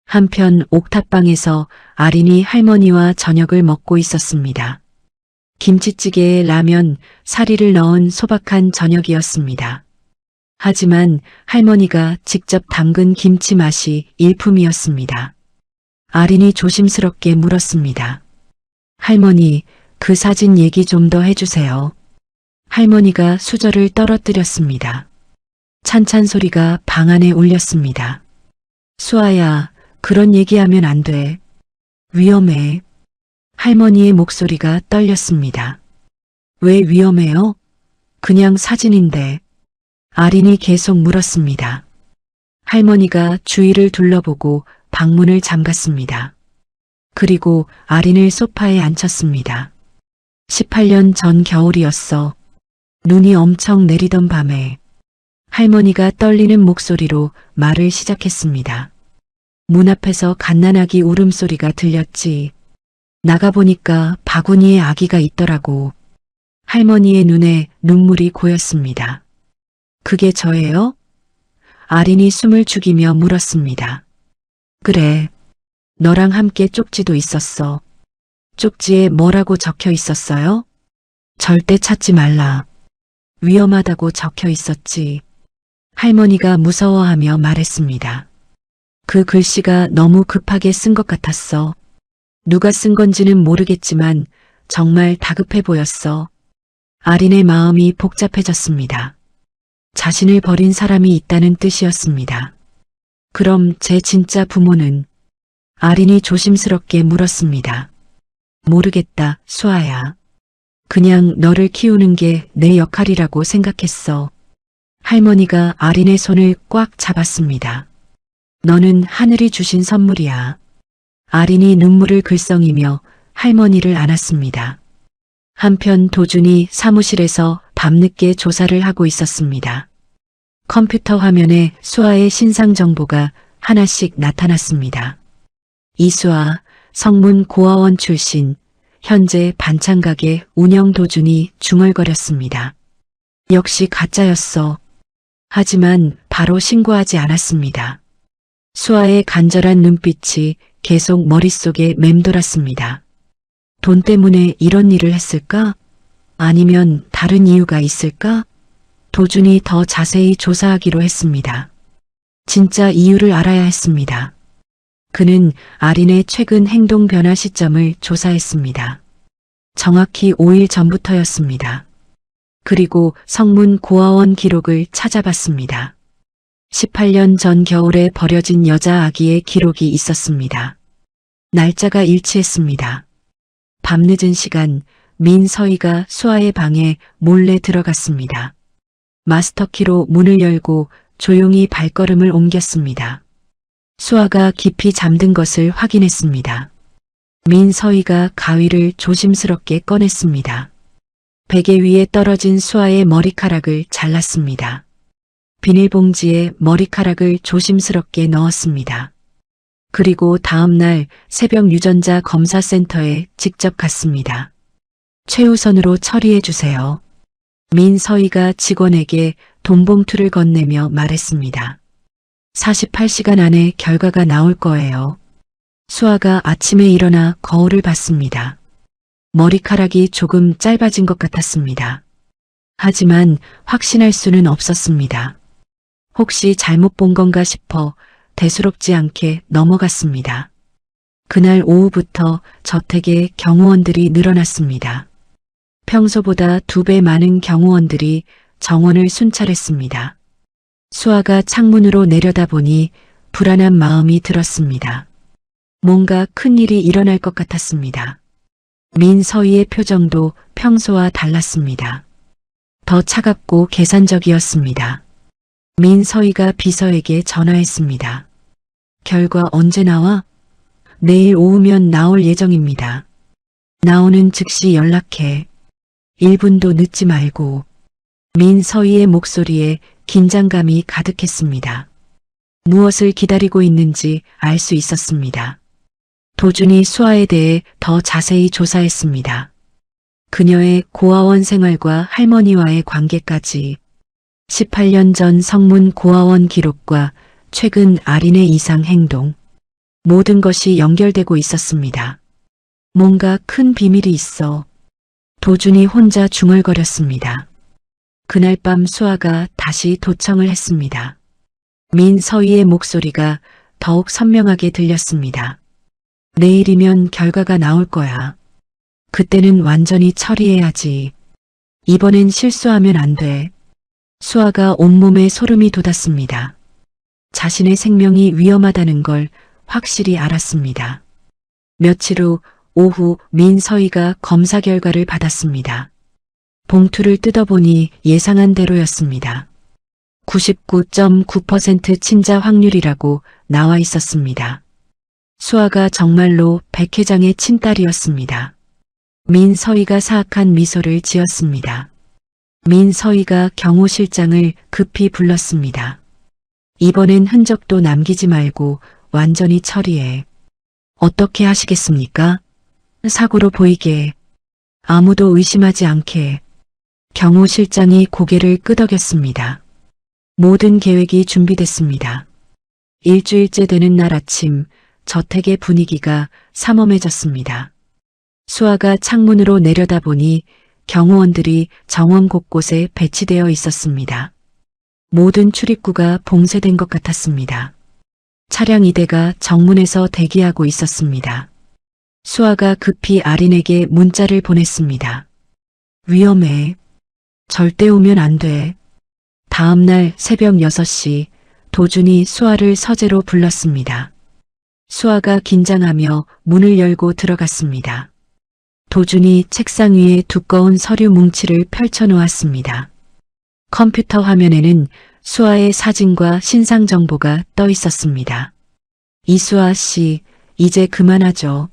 한편 옥탑방에서 아린이 할머니와 저녁을 먹고 있었습니다. 김치찌개에 라면, 사리를 넣은 소박한 저녁이었습니다. 하지만 할머니가 직접 담근 김치 맛이 일품이었습니다. 아린이 조심스럽게 물었습니다. 할머니, 그 사진 얘기 좀 더 해주세요. 할머니가 수저를 떨어뜨렸습니다. 찬찬 소리가 방 안에 울렸습니다. 수아야, 그런 얘기하면 안 돼. 위험해. 할머니의 목소리가 떨렸습니다. 왜 위험해요? 그냥 사진인데. 아린이 계속 물었습니다. 할머니가 주위를 둘러보고 방문을 잠갔습니다. 그리고 아린을 소파에 앉혔습니다. 18년 전 겨울이었어. 눈이 엄청 내리던 밤에 할머니가 떨리는 목소리로 말을 시작했습니다. 문 앞에서 갓난아기 울음소리가 들렸지. 나가보니까 바구니에 아기가 있더라고. 할머니의 눈에 눈물이 고였습니다. 그게 저예요? 아린이 숨을 죽이며 물었습니다. 그래. 너랑 함께 쪽지도 있었어. 쪽지에 뭐라고 적혀 있었어요? 절대 찾지 말라. 위험하다고 적혀 있었지. 할머니가 무서워하며 말했습니다. 그 글씨가 너무 급하게 쓴 것 같았어. 누가 쓴 건지는 모르겠지만 정말 다급해 보였어. 아린의 마음이 복잡해졌습니다. 자신을 버린 사람이 있다는 뜻이었습니다. 그럼 제 진짜 부모는? 아린이 조심스럽게 물었습니다. 모르겠다, 수아야. 그냥 너를 키우는 게 내 역할이라고 생각했어. 할머니가 아린의 손을 꽉 잡았습니다. 너는 하늘이 주신 선물이야. 아린이 눈물을 글썽이며 할머니를 안았습니다. 한편 도준이 사무실에서 밤늦게 조사를 하고 있었습니다. 컴퓨터 화면에 수아의 신상 정보가 하나씩 나타났습니다. 이수아, 성문 고아원 출신, 현재 반찬가게 운영 도준이 중얼거렸습니다. 역시 가짜였어. 하지만 바로 신고하지 않았습니다. 수아의 간절한 눈빛이 계속 머릿속에 맴돌았습니다. 돈 때문에 이런 일을 했을까? 아니면 다른 이유가 있을까? 도준이 더 자세히 조사하기로 했습니다. 진짜 이유를 알아야 했습니다. 그는 아린의 최근 행동 변화 시점을 조사했습니다. 정확히 5일 전부터였습니다. 그리고 성문 고아원 기록을 찾아봤습니다. 18년 전 겨울에 버려진 여자 아기의 기록이 있었습니다. 날짜가 일치했습니다. 밤늦은 시간 민서희가 수아의 방에 몰래 들어갔습니다. 마스터키로 문을 열고 조용히 발걸음을 옮겼습니다. 수아가 깊이 잠든 것을 확인했습니다. 민서희가 가위를 조심스럽게 꺼냈습니다. 베개 위에 떨어진 수아의 머리카락을 잘랐습니다. 비닐봉지에 머리카락을 조심스럽게 넣었습니다. 그리고 다음 날 새벽 유전자 검사센터에 직접 갔습니다. 최우선으로 처리해 주세요. 민서희가 직원에게 돈봉투를 건네며 말했습니다. 48시간 안에 결과가 나올 거예요. 수아가 아침에 일어나 거울을 봤습니다. 머리카락이 조금 짧아진 것 같았습니다. 하지만 확신할 수는 없었습니다. 혹시 잘못 본 건가 싶어 대수롭지 않게 넘어갔습니다. 그날 오후부터 저택에 경호원들이 늘어났습니다. 평소보다 2배 많은 경호원들이 정원을 순찰했습니다. 수아가 창문으로 내려다보니 불안한 마음이 들었습니다. 뭔가 큰일이 일어날 것 같았습니다. 민서희의 표정도 평소와 달랐습니다. 더 차갑고 계산적이었습니다. 민서희가 비서에게 전화했습니다. 결과 언제 나와? 내일 오후면 나올 예정입니다. 나오는 즉시 연락해. 1분도 늦지 말고. 민서희의 목소리에 긴장감이 가득했습니다. 무엇을 기다리고 있는지 알 수 있었습니다. 도준이 수아에 대해 더 자세히 조사했습니다. 그녀의 고아원 생활과 할머니와의 관계까지, 18년 전 성문 고아원 기록과 최근 아린의 이상 행동, 모든 것이 연결되고 있었습니다. 뭔가 큰 비밀이 있어. 도준이 혼자 중얼거렸습니다. 그날 밤 수아가 다시 도청을 했습니다. 민서희의 목소리가 더욱 선명하게 들렸습니다. 내일이면 결과가 나올 거야. 그때는 완전히 처리해야지. 이번엔 실수하면 안 돼. 수아가 온몸에 소름이 돋았습니다. 자신의 생명이 위험하다는 걸 확실히 알았습니다. 며칠 후 오후 민서희가 검사 결과를 받았습니다. 봉투를 뜯어보니 예상한 대로였습니다. 99.9% 친자 확률이라고 나와 있었습니다. 수아가 정말로 백 회장의 친딸이었습니다. 민서희가 사악한 미소를 지었습니다. 민서희가 경호실장을 급히 불렀습니다. 이번엔 흔적도 남기지 말고 완전히 처리해. 어떻게 하시겠습니까? 사고로 보이게. 아무도 의심하지 않게. 경호실장이 고개를 끄덕였습니다. 모든 계획이 준비됐습니다. 일주일째 되는 날 아침 저택의 분위기가 삼엄해졌습니다. 수아가 창문으로 내려다보니 경호원들이 정원 곳곳에 배치되어 있었습니다. 모든 출입구가 봉쇄된 것 같았습니다. 차량 2대가 정문에서 대기하고 있었습니다. 수아가 급히 아린에게 문자를 보냈습니다. 위험해. 절대 오면 안 돼. 다음 날 새벽 6시 도준이 수아를 서재로 불렀습니다. 수아가 긴장하며 문을 열고 들어갔습니다. 도준이 책상 위에 두꺼운 서류 뭉치를 펼쳐 놓았습니다. 컴퓨터 화면에는 수아의 사진과 신상 정보가 떠 있었습니다. 이수아 씨, 이제 그만하죠.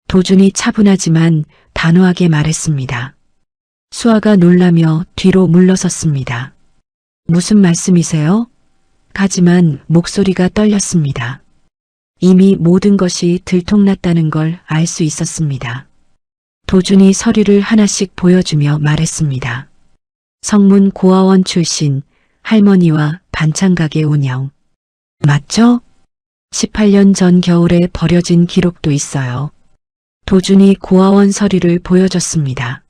도준이 차분하지만 단호하게 말했습니다. 수아가 놀라며 뒤로 물러섰습니다. 무슨 말씀이세요? 하지만 목소리가 떨렸습니다. 이미 모든 것이 들통났다는 걸 알 수 있었습니다. 도준이 서류를 하나씩 보여주며 말했습니다. 성문 고아원 출신, 할머니와 반찬가게 운영. 맞죠? 18년 전 겨울에 버려진 기록도 있어요. 도준이 고아원 서류를 보여줬습니다.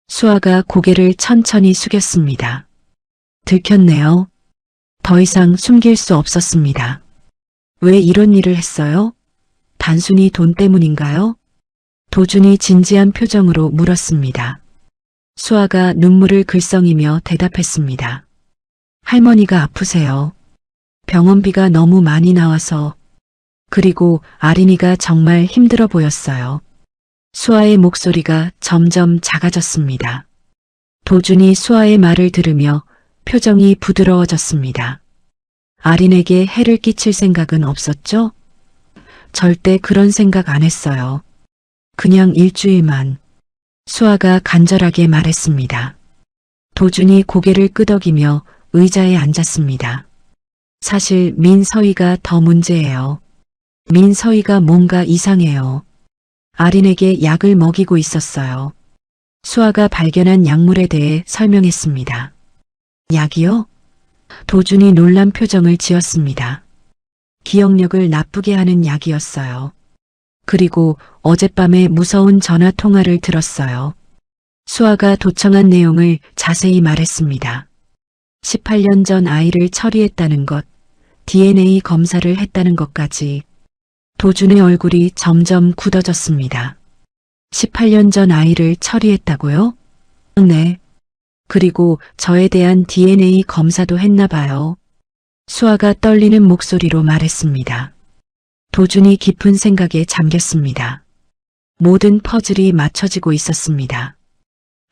수아가 고개를 천천히 숙였습니다. 들켰네요. 더 이상 숨길 수 없었습니다. 왜 이런 일을 했어요? 단순히 돈 때문인가요? 도준이 진지한 표정으로 물었습니다. 수아가 눈물을 글썽이며 대답했습니다. 할머니가 아프세요. 병원비가 너무 많이 나와서. 그리고 아린이가 정말 힘들어 보였어요. 수아의 목소리가 점점 작아졌습니다. 도준이 수아의 말을 들으며 표정이 부드러워졌습니다. 아린에게 해를 끼칠 생각은 없었죠? 절대 그런 생각 안 했어요. 그냥 일주일만. 수아가 간절하게 말했습니다. 도준이 고개를 끄덕이며 의자에 앉았습니다. 사실 민서희가 더 문제예요. 민서희가 뭔가 이상해요. 아린에게 약을 먹이고 있었어요. 수아가 발견한 약물에 대해 설명했습니다. 약이요? 도준이 놀란 표정을 지었습니다. 기억력을 나쁘게 하는 약이었어요. 그리고 어젯밤에 무서운 전화 통화를 들었어요. 수아가 도청한 내용을 자세히 말했습니다. 18년 전 아이를 처리했다는 것, DNA 검사를 했다는 것까지. 도준의 얼굴이 점점 굳어졌습니다. 18년 전 아이를 처리했다고요? 네. 그리고 저에 대한 DNA 검사도 했나 봐요. 수아가 떨리는 목소리로 말했습니다. 도준이 깊은 생각에 잠겼습니다. 모든 퍼즐이 맞춰지고 있었습니다.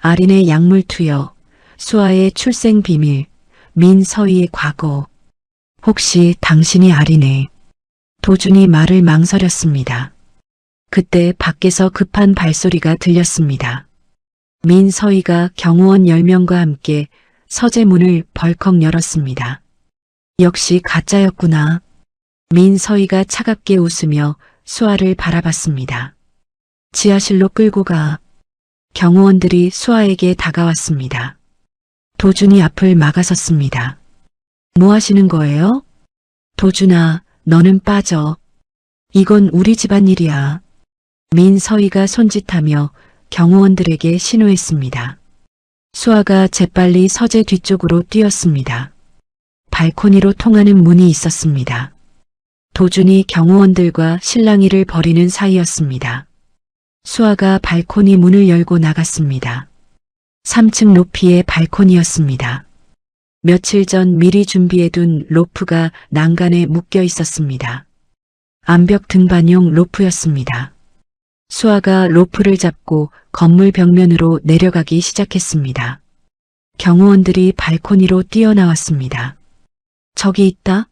아린의 약물 투여, 수아의 출생 비밀, 민서희의 과거. 혹시 당신이 아린의. 도준이 말을 망설였습니다. 그때 밖에서 급한 발소리가 들렸습니다. 민서희가 경호원 10명과 함께 서재문을 벌컥 열었습니다. 역시 가짜였구나. 민서희가 차갑게 웃으며 수아를 바라봤습니다. 지하실로 끌고 가. 경호원들이 수아에게 다가왔습니다. 도준이 앞을 막아섰습니다. 뭐 하시는 거예요? 도준아, 너는 빠져. 이건 우리 집안 일이야. 민서희가 손짓하며 경호원들에게 신호했습니다. 수아가 재빨리 서재 뒤쪽으로 뛰었습니다. 발코니로 통하는 문이 있었습니다. 도준이 경호원들과 실랑이를 벌이는 사이였습니다. 수아가 발코니 문을 열고 나갔습니다. 3층 높이의 발코니였습니다. 며칠 전 미리 준비해둔 로프가 난간에 묶여 있었습니다. 암벽 등반용 로프였습니다. 수아가 로프를 잡고 건물 벽면으로 내려가기 시작했습니다. 경호원들이 발코니로 뛰어나왔습니다. 저기 있다.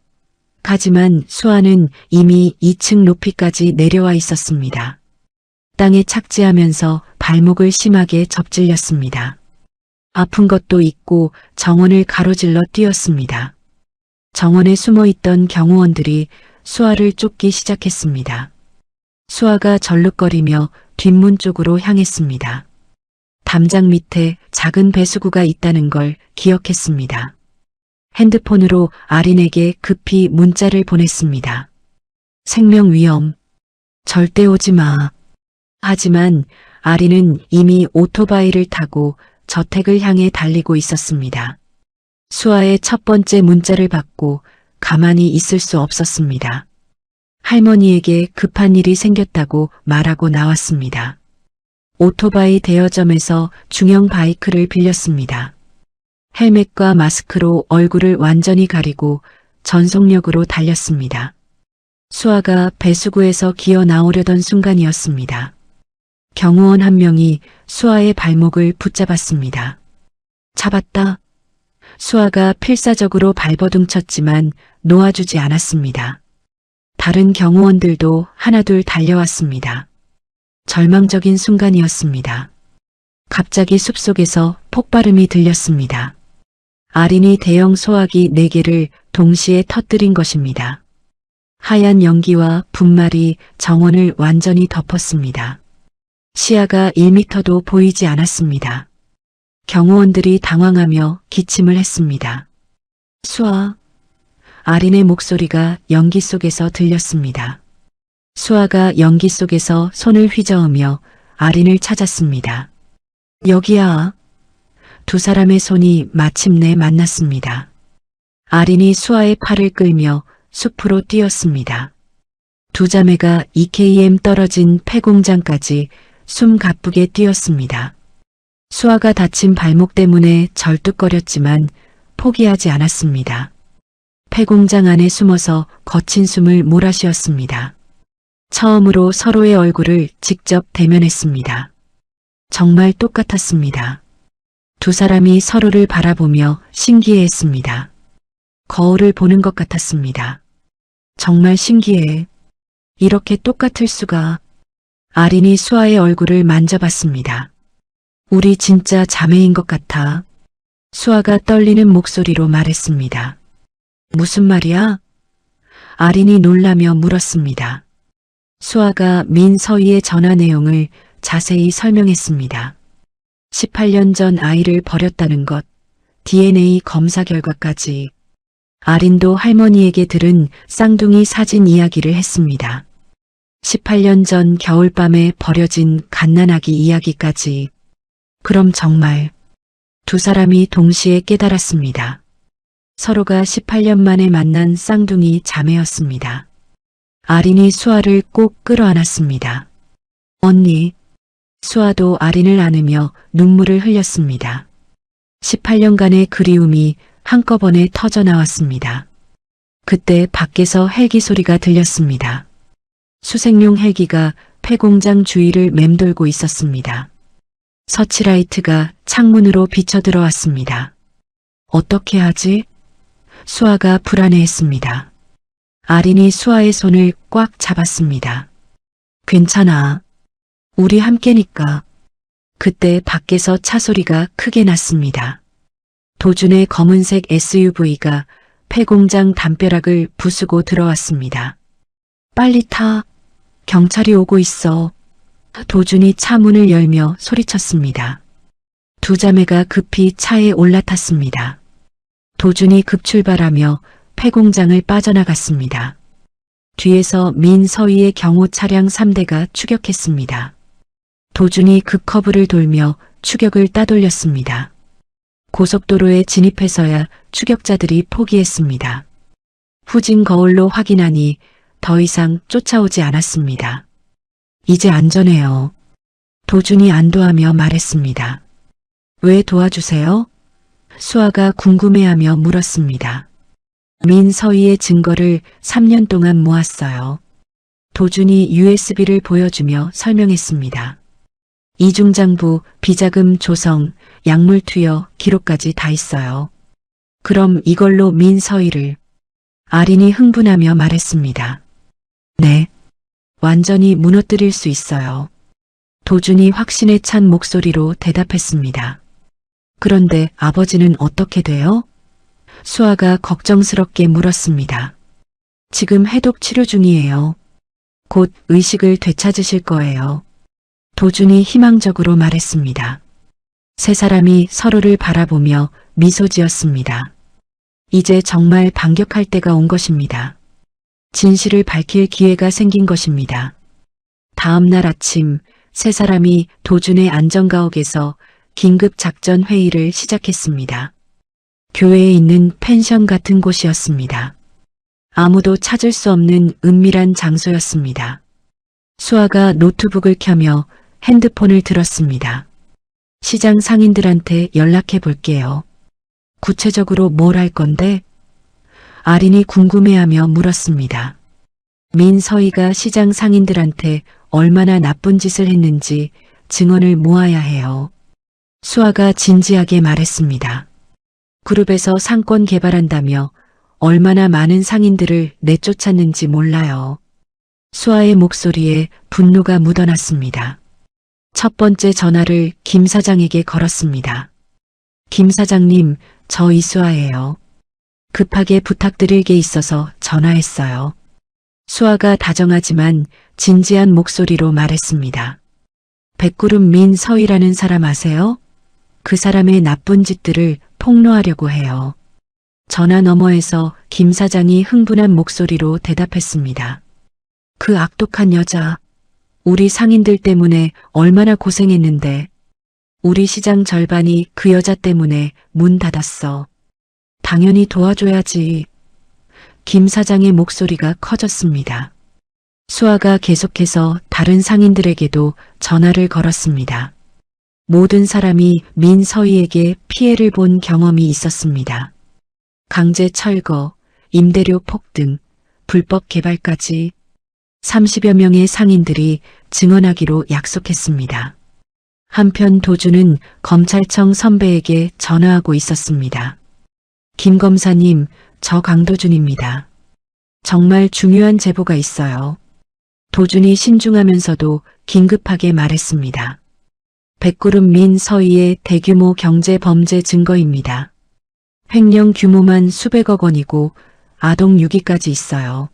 하지만 수아는 이미 2층 높이까지 내려와 있었습니다. 땅에 착지하면서 발목을 심하게 접질렸습니다. 아픈 것도 있고 정원을 가로질러 뛰었습니다. 정원에 숨어있던 경호원들이 수아를 쫓기 시작했습니다. 수아가 절룩거리며 뒷문 쪽으로 향했습니다. 담장 밑에 작은 배수구가 있다는 걸 기억했습니다. 핸드폰으로 아린에게 급히 문자를 보냈습니다. 생명 위험. 절대 오지 마. 하지만 아린은 이미 오토바이를 타고 저택을 향해 달리고 있었습니다. 수아의 첫 번째 문자를 받고 가만히 있을 수 없었습니다. 할머니에게 급한 일이 생겼다고 말하고 나왔습니다. 오토바이 대여점에서 중형 바이크를 빌렸습니다. 헬멧과 마스크로 얼굴을 완전히 가리고 전속력으로 달렸습니다. 수아가 배수구에서 기어 나오려던 순간이었습니다. 경호원 한 명이 수아의 발목을 붙잡았습니다. 잡았다. 수아가 필사적으로 발버둥 쳤지만 놓아주지 않았습니다. 다른 경호원들도 하나둘 달려왔습니다. 절망적인 순간이었습니다. 갑자기 숲속에서 폭발음이 들렸습니다. 아린이 대형 소화기 4개를 동시에 터뜨린 것입니다. 하얀 연기와 분말이 정원을 완전히 덮었습니다. 시야가 1미터도 보이지 않았습니다. 경호원들이 당황하며 기침을 했습니다. 수아, 아린의 목소리가 연기 속에서 들렸습니다. 수아가 연기 속에서 손을 휘저으며 아린을 찾았습니다. 여기야. 두 사람의 손이 마침내 만났습니다. 아린이 수아의 팔을 끌며 숲으로 뛰었습니다. 두 자매가 EKM 떨어진 폐공장까지 숨 가쁘게 뛰었습니다. 수아가 다친 발목 때문에 절뚝거렸지만 포기하지 않았습니다. 폐공장 안에 숨어서 거친 숨을 몰아쉬었습니다. 처음으로 서로의 얼굴을 직접 대면했습니다. 정말 똑같았습니다. 두 사람이 서로를 바라보며 신기해했습니다. 거울을 보는 것 같았습니다. 정말 신기해. 이렇게 똑같을 수가. 아린이 수아의 얼굴을 만져봤습니다. 우리 진짜 자매인 것 같아. 수아가 떨리는 목소리로 말했습니다. 무슨 말이야? 아린이 놀라며 물었습니다. 수아가 민서희의 전화 내용을 자세히 설명했습니다. 18년 전 아이를 버렸다는 것, DNA 검사 결과까지. 아린도 할머니에게 들은 쌍둥이 사진 이야기를 했습니다. 18년 전 겨울밤에 버려진 갓난아기 이야기까지. 그럼 정말 두 사람이 동시에 깨달았습니다. 서로가 18년 만에 만난 쌍둥이 자매였습니다. 아린이 수아를 꼭 끌어안았습니다. 언니. 수아도 아린을 안으며 눈물을 흘렸습니다. 18년간의 그리움이 한꺼번에 터져나왔습니다. 그때 밖에서 헬기 소리가 들렸습니다. 수색용 헬기가 폐공장 주위를 맴돌고 있었습니다. 서치라이트가 창문으로 비쳐 들어왔습니다. 어떻게 하지? 수아가 불안해했습니다. 아린이 수아의 손을 꽉 잡았습니다. 괜찮아. 우리 함께니까. 그때 밖에서 차 소리가 크게 났습니다. 도준의 검은색 SUV가 폐공장 담벼락을 부수고 들어왔습니다. 빨리 타. 경찰이 오고 있어. 도준이 차 문을 열며 소리쳤습니다. 두 자매가 급히 차에 올라탔습니다. 도준이 급출발하며 폐공장을 빠져나갔습니다. 뒤에서 민서희의 경호 차량 3대가 추격했습니다. 도준이 급커브를 돌며 추격을 따돌렸습니다. 고속도로에 진입해서야 추격자들이 포기했습니다. 후진 거울로 확인하니 더 이상 쫓아오지 않았습니다. 이제 안전해요. 도준이 안도하며 말했습니다. 왜 도와주세요? 수아가 궁금해하며 물었습니다. 민서희의 증거를 3년 동안 모았어요. 도준이 USB를 보여주며 설명했습니다. 이중장부, 비자금 조성, 약물 투여, 기록까지 다 있어요. 그럼 이걸로 민서희를. 아린이 흥분하며 말했습니다. 네. 완전히 무너뜨릴 수 있어요. 도준이 확신에 찬 목소리로 대답했습니다. 그런데 아버지는 어떻게 돼요? 수아가 걱정스럽게 물었습니다. 지금 해독 치료 중이에요. 곧 의식을 되찾으실 거예요. 도준이 희망적으로 말했습니다. 세 사람이 서로를 바라보며 미소 지었습니다. 이제 정말 반격할 때가 온 것입니다. 진실을 밝힐 기회가 생긴 것입니다. 다음 날 아침 세 사람이 도준의 안전가옥에서 긴급 작전 회의를 시작했습니다. 교회에 있는 펜션 같은 곳이었습니다. 아무도 찾을 수 없는 은밀한 장소였습니다. 수아가 노트북을 켜며 핸드폰을 들었습니다. 시장 상인들한테 연락해 볼게요. 구체적으로 뭘 할 건데? 아린이 궁금해하며 물었습니다. 민서희가 시장 상인들한테 얼마나 나쁜 짓을 했는지 증언을 모아야 해요. 수아가 진지하게 말했습니다. 그룹에서 상권 개발한다며 얼마나 많은 상인들을 내쫓았는지 몰라요. 수아의 목소리에 분노가 묻어났습니다. 첫 번째 전화를 김 사장에게 걸었습니다. 김 사장님, 저 이수아예요. 급하게 부탁드릴 게 있어서 전화했어요. 수아가 다정하지만 진지한 목소리로 말했습니다. 백구름 민서희라는 사람 아세요? 그 사람의 나쁜 짓들을 폭로하려고 해요. 전화 너머에서 김 사장이 흥분한 목소리로 대답했습니다. 그 악독한 여자, 우리 상인들 때문에 얼마나 고생했는데 우리 시장 절반이 그 여자 때문에 문 닫았어. 당연히 도와줘야지. 김 사장의 목소리가 커졌습니다. 수아가 계속해서 다른 상인들에게도 전화를 걸었습니다. 모든 사람이 민서희에게 피해를 본 경험이 있었습니다. 강제 철거, 임대료 폭등, 불법 개발까지 30여 명의 상인들이 증언하기로 약속했습니다. 한편 도주는 검찰청 선배에게 전화하고 있었습니다. 김 검사님, 저 강도준입니다. 정말 중요한 제보가 있어요. 도준이 신중하면서도 긴급하게 말했습니다. 백구름 민서희의 대규모 경제 범죄 증거입니다. 횡령 규모만 수백억 원이고 아동 유기까지 있어요.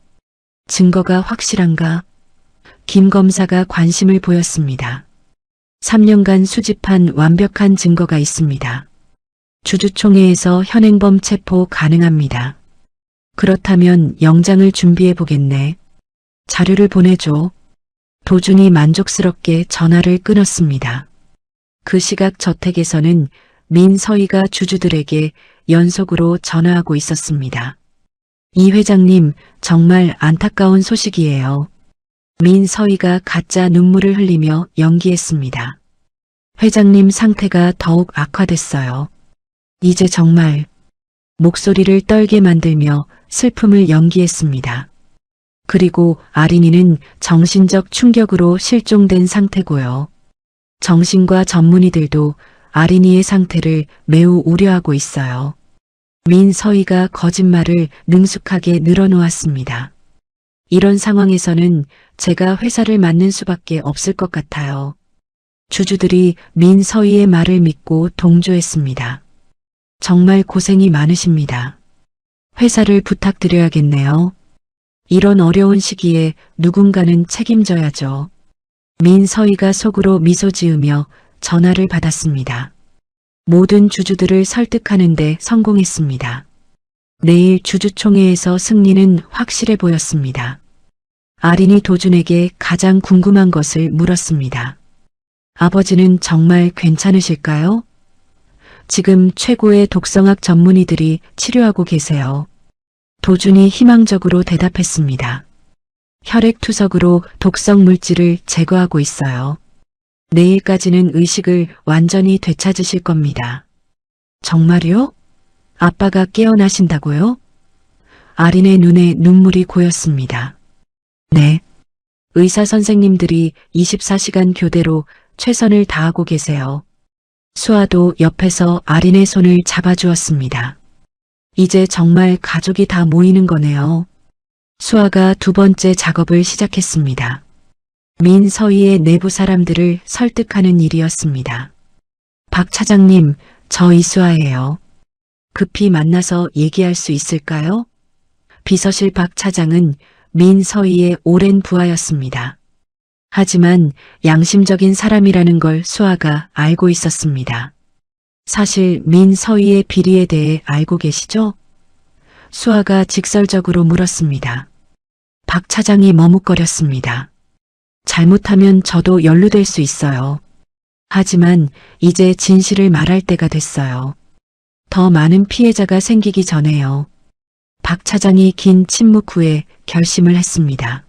증거가 확실한가? 김 검사가 관심을 보였습니다. 3년간 수집한 완벽한 증거가 있습니다. 주주총회에서 현행범 체포 가능합니다. 그렇다면 영장을 준비해 보겠네. 자료를 보내줘. 도준이 만족스럽게 전화를 끊었습니다. 그 시각 저택에서는 민서희가 주주들에게 연속으로 전화하고 있었습니다. 이 회장님, 정말 안타까운 소식이에요. 민서희가 가짜 눈물을 흘리며 연기했습니다. 회장님 상태가 더욱 악화됐어요. 이제 정말 목소리를 떨게 만들며 슬픔을 연기했습니다. 그리고 아린이는 정신적 충격으로 실종된 상태고요. 정신과 전문의들도 아린이의 상태를 매우 우려하고 있어요. 민서희가 거짓말을 능숙하게 늘어놓았습니다. 이런 상황에서는 제가 회사를 맡는 수밖에 없을 것 같아요. 주주들이 민서희의 말을 믿고 동조했습니다. 정말 고생이 많으십니다. 회사를 부탁드려야겠네요. 이런 어려운 시기에 누군가는 책임져야죠. 민서희가 속으로 미소 지으며 전화를 받았습니다. 모든 주주들을 설득하는 데 성공했습니다. 내일 주주총회에서 승리는 확실해 보였습니다. 아린이 도준에게 가장 궁금한 것을 물었습니다. 아버지는 정말 괜찮으실까요? 지금 최고의 독성학 전문의들이 치료하고 계세요. 도준이 희망적으로 대답했습니다. 혈액투석으로 독성 물질을 제거하고 있어요. 내일까지는 의식을 완전히 되찾으실 겁니다. 정말요? 아빠가 깨어나신다고요? 아린의 눈에 눈물이 고였습니다. 네. 의사 선생님들이 24시간 교대로 최선을 다하고 계세요. 수아도 옆에서 아린의 손을 잡아주었습니다. 이제 정말 가족이 다 모이는 거네요. 수아가 두 번째 작업을 시작했습니다. 민서희의 내부 사람들을 설득하는 일이었습니다. 박 차장님, 저 이수아예요. 급히 만나서 얘기할 수 있을까요? 비서실 박 차장은 민서희의 오랜 부하였습니다. 하지만 양심적인 사람이라는 걸 수아가 알고 있었습니다. 사실 민서희의 비리에 대해 알고 계시죠? 수아가 직설적으로 물었습니다. 박 차장이 머뭇거렸습니다. 잘못하면 저도 연루될 수 있어요. 하지만 이제 진실을 말할 때가 됐어요. 더 많은 피해자가 생기기 전에요. 박 차장이 긴 침묵 후에 결심을 했습니다.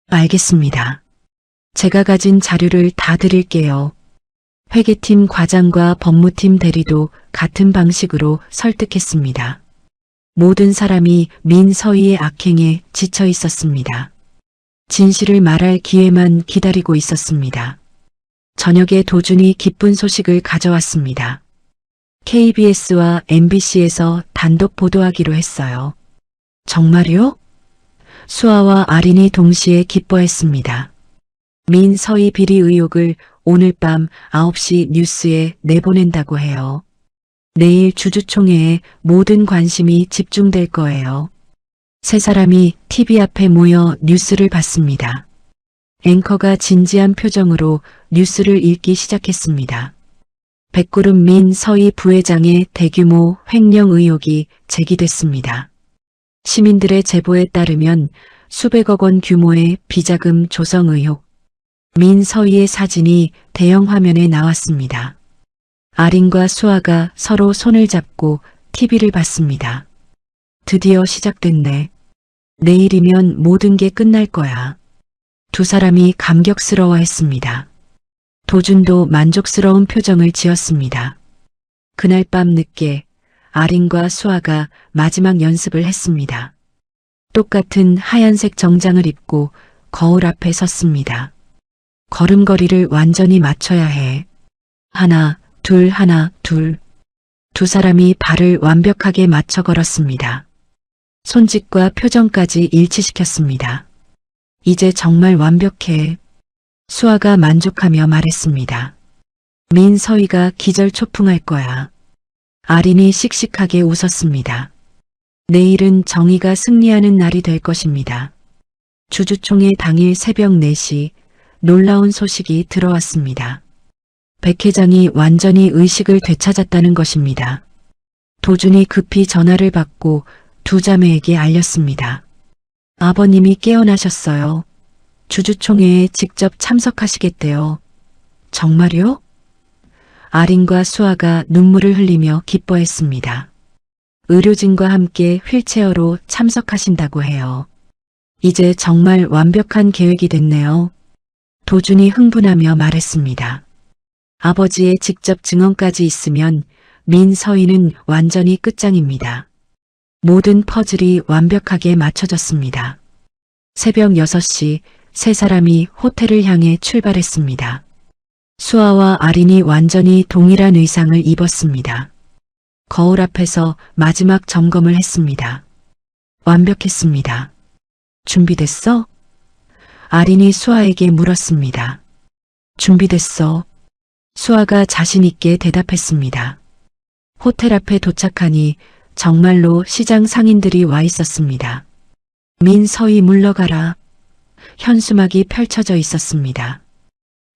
알겠습니다. 제가 가진 자료를 다 드릴게요. 회계팀 과장과 법무팀 대리도 같은 방식으로 설득했습니다. 모든 사람이 민서희의 악행에 지쳐 있었습니다. 진실을 말할 기회만 기다리고 있었습니다. 저녁에 도준이 기쁜 소식을 가져왔습니다. KBS와 MBC에서 단독 보도하기로 했어요. 정말요? 수아와 아린이 동시에 기뻐했습니다. 민서희 비리 의혹을 오늘 밤 9시 뉴스에 내보낸다고 해요. 내일 주주총회에 모든 관심이 집중될 거예요. 세 사람이 TV 앞에 모여 뉴스를 봤습니다. 앵커가 진지한 표정으로 뉴스를 읽기 시작했습니다. 백그룹 민서희 부회장의 대규모 횡령 의혹이 제기됐습니다. 시민들의 제보에 따르면 수백억 원 규모의 비자금 조성 의혹. 민서희의 사진이 대형 화면에 나왔습니다. 아린과 수아가 서로 손을 잡고 TV를 봤습니다. 드디어 시작됐네. 내일이면 모든 게 끝날 거야. 두 사람이 감격스러워했습니다. 도준도 만족스러운 표정을 지었습니다. 그날 밤 늦게 아린과 수아가 마지막 연습을 했습니다. 똑같은 하얀색 정장을 입고 거울 앞에 섰습니다. 걸음걸이를 완전히 맞춰야 해. 하나, 둘, 하나, 둘. 두 사람이 발을 완벽하게 맞춰 걸었습니다. 손짓과 표정까지 일치시켰습니다. 이제 정말 완벽해. 수아가 만족하며 말했습니다. 민서희가 기절초풍할 거야. 아린이 씩씩하게 웃었습니다. 내일은 정의가 승리하는 날이 될 것입니다. 주주총회 당일 새벽 4시 놀라운 소식이 들어왔습니다. 백 회장이 완전히 의식을 되찾았다는 것입니다. 도준이 급히 전화를 받고 두 자매에게 알렸습니다. 아버님이 깨어나셨어요. 주주총회에 직접 참석하시겠대요. 정말요? 아린과 수아가 눈물을 흘리며 기뻐했습니다. 의료진과 함께 휠체어로 참석하신다고 해요. 이제 정말 완벽한 계획이 됐네요. 도준이 흥분하며 말했습니다. 아버지의 직접 증언까지 있으면 민서희는 완전히 끝장입니다. 모든 퍼즐이 완벽하게 맞춰졌습니다. 새벽 6시 세 사람이 호텔을 향해 출발했습니다. 수아와 아린이 완전히 동일한 의상을 입었습니다. 거울 앞에서 마지막 점검을 했습니다. 완벽했습니다. 준비됐어? 아린이 수아에게 물었습니다. 준비됐어. 수아가 자신 있게 대답했습니다. 호텔 앞에 도착하니 정말로 시장 상인들이 와 있었습니다. 민서희 물러가라. 현수막이 펼쳐져 있었습니다.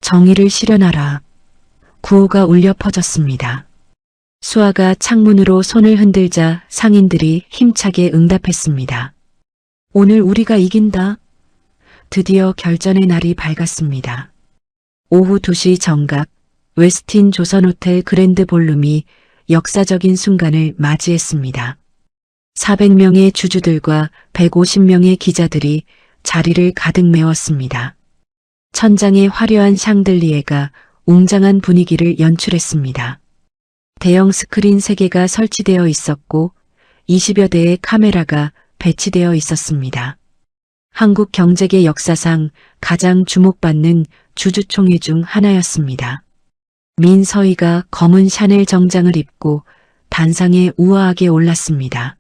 정의를 실현하라. 구호가 울려 퍼졌습니다. 수아가 창문으로 손을 흔들자 상인들이 힘차게 응답했습니다. 오늘 우리가 이긴다. 드디어 결전의 날이 밝았습니다. 오후 2시 정각 웨스틴 조선호텔 그랜드 볼룸이 역사적인 순간을 맞이했습니다. 400명의 주주들과 150명의 기자들이 자리를 가득 메웠습니다. 천장에 화려한 샹들리에가 웅장한 분위기를 연출했습니다. 대형 스크린 3개가 설치되어 있었고 20여 대의 카메라가 배치되어 있었습니다. 한국 경제계 역사상 가장 주목받는 주주총회 중 하나였습니다. 민서희가 검은 샤넬 정장을 입고 단상에 우아하게 올랐습니다.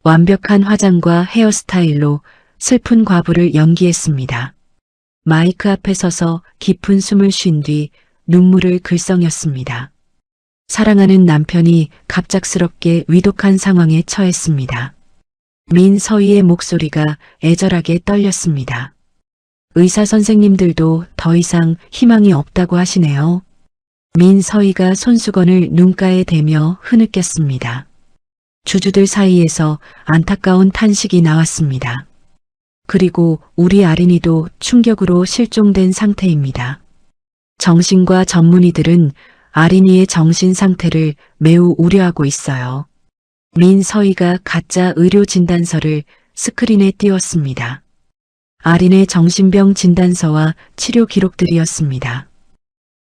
완벽한 화장과 헤어스타일로 슬픈 과부를 연기했습니다. 마이크 앞에 서서 깊은 숨을 쉰 뒤 눈물을 글썽였습니다. 사랑하는 남편이 갑작스럽게 위독한 상황에 처했습니다. 민서희의 목소리가 애절하게 떨렸습니다. 의사 선생님들도 더 이상 희망이 없다고 하시네요. 민서희가 손수건을 눈가에 대며 흐느꼈습니다. 주주들 사이에서 안타까운 탄식이 나왔습니다. 그리고 우리 아린이도 충격으로 실종된 상태입니다. 정신과 전문의들은 아린이의 정신 상태를 매우 우려하고 있어요. 민서희가 가짜 의료 진단서를 스크린에 띄웠습니다. 아린의 정신병 진단서와 치료 기록들이었습니다.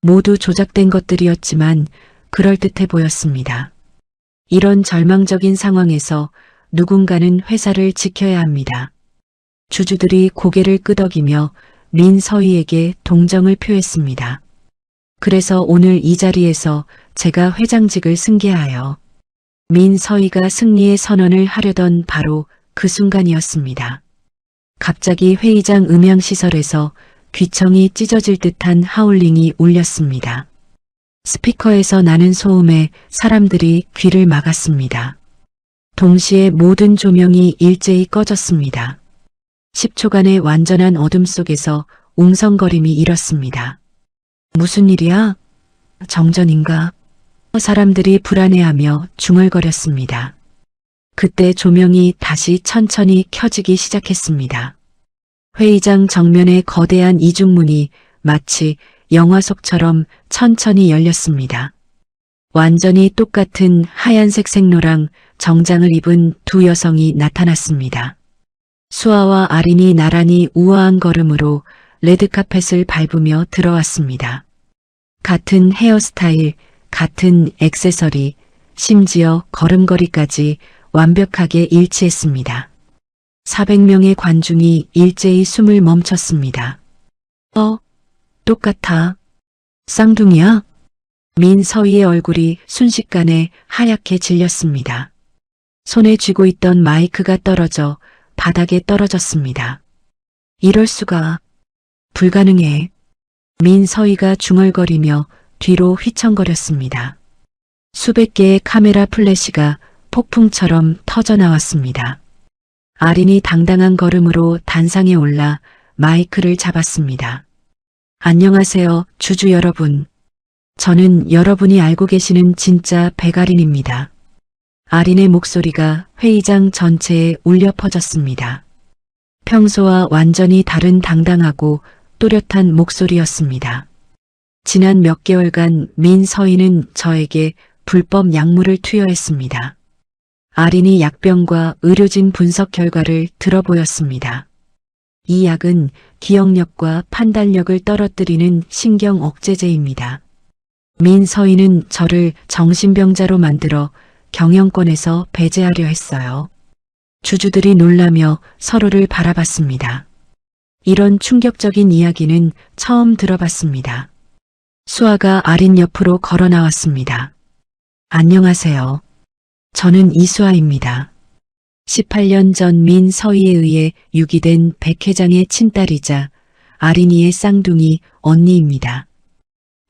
모두 조작된 것들이었지만 그럴듯해 보였습니다. 이런 절망적인 상황에서 누군가는 회사를 지켜야 합니다. 주주들이 고개를 끄덕이며 민서희에게 동정을 표했습니다. 그래서 오늘 이 자리에서 제가 회장직을 승계하여 민서희가 승리의 선언을 하려던 바로 그 순간이었습니다. 갑자기 회의장 음향시설에서 귀청이 찢어질 듯한 하울링이 울렸습니다. 스피커에서 나는 소음에 사람들이 귀를 막았습니다. 동시에 모든 조명이 일제히 꺼졌습니다. 10초간의 완전한 어둠 속에서 웅성거림이 일었습니다. 무슨 일이야? 정전인가? 사람들이 불안해하며 중얼거렸습니다. 그때 조명이 다시 천천히 켜지기 시작했습니다. 회의장 정면의 거대한 이중문이 마치 영화 속처럼 천천히 열렸습니다. 완전히 똑같은 하얀색 생로랑 정장을 입은 두 여성이 나타났습니다. 수아와 아린이 나란히 우아한 걸음으로 레드카펫을 밟으며 들어왔습니다. 같은 헤어스타일, 같은 액세서리, 심지어 걸음걸이까지 완벽하게 일치했습니다. 400명의 관중이 일제히 숨을 멈췄습니다. 똑같아. 쌍둥이야? 민서희의 얼굴이 순식간에 하얗게 질렸습니다. 손에 쥐고 있던 마이크가 떨어져 바닥에 떨어졌습니다. 이럴 수가. 불가능해. 민서희가 중얼거리며 뒤로 휘청거렸습니다. 수백 개의 카메라 플래시가 폭풍처럼 터져나왔습니다. 아린이 당당한 걸음으로 단상에 올라 마이크를 잡았습니다. 안녕하세요, 주주 여러분. 저는 여러분이 알고 계시는 진짜 백아린입니다. 아린의 목소리가 회의장 전체에 울려 퍼졌습니다. 평소와 완전히 다른 당당하고 또렷한 목소리였습니다. 지난 몇 개월간 민서희는 저에게 불법 약물을 투여했습니다. 아린이 약병과 의료진 분석 결과를 들어보였습니다. 이 약은 기억력과 판단력을 떨어뜨리는 신경 억제제입니다. 민서희는 저를 정신병자로 만들어 경영권에서 배제하려 했어요. 주주들이 놀라며 서로를 바라봤습니다. 이런 충격적인 이야기는 처음 들어봤습니다. 수아가 아린 옆으로 걸어 나왔습니다. 안녕하세요. 저는 이수아입니다. 18년 전 민서희에 의해 유기된 백 회장의 친딸이자 아린이의 쌍둥이 언니입니다.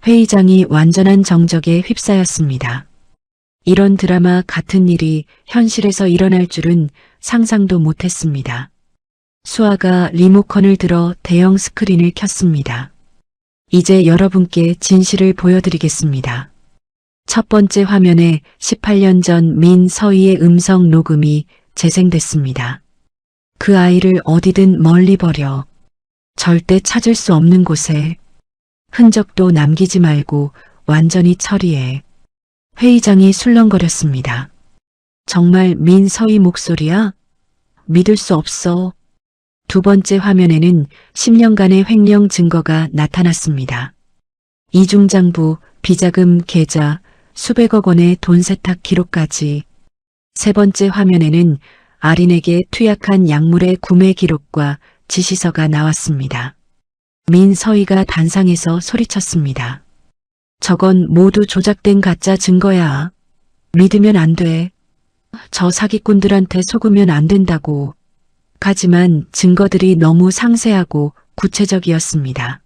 회의장이 완전한 정적에 휩싸였습니다. 이런 드라마 같은 일이 현실에서 일어날 줄은 상상도 못했습니다. 수아가 리모컨을 들어 대형 스크린을 켰습니다. 이제 여러분께 진실을 보여드리겠습니다. 첫 번째 화면에 18년 전 민서희의 음성 녹음이 재생됐습니다. 그 아이를 어디든 멀리 버려. 절대 찾을 수 없는 곳에. 흔적도 남기지 말고 완전히 처리해. 회의장이 술렁거렸습니다. 정말 민서희 목소리야? 믿을 수 없어. 두 번째 화면에는 10년간의 횡령 증거가 나타났습니다. 이중장부, 비자금 계좌, 수백억 원의 돈 세탁 기록까지. 세 번째 화면에는 아린에게 투약한 약물의 구매 기록과 지시서가 나왔습니다. 민서희가 단상에서 소리쳤습니다. 저건 모두 조작된 가짜 증거야. 믿으면 안 돼. 저 사기꾼들한테 속으면 안 된다고. 하지만 증거들이 너무 상세하고 구체적이었습니다.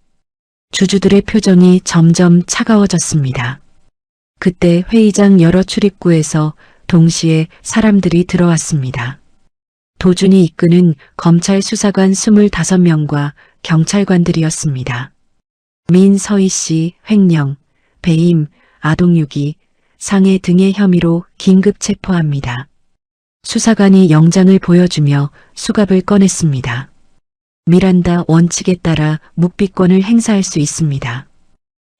주주들의 표정이 점점 차가워졌습니다. 그때 회의장 여러 출입구에서 동시에 사람들이 들어왔습니다. 도준이 이끄는 검찰 수사관 25명과 경찰관들이었습니다. 민서희 씨 횡령, 배임, 아동유기, 상해 등의 혐의로 긴급 체포합니다. 수사관이 영장을 보여주며 수갑을 꺼냈습니다. 미란다 원칙에 따라 묵비권을 행사할 수 있습니다.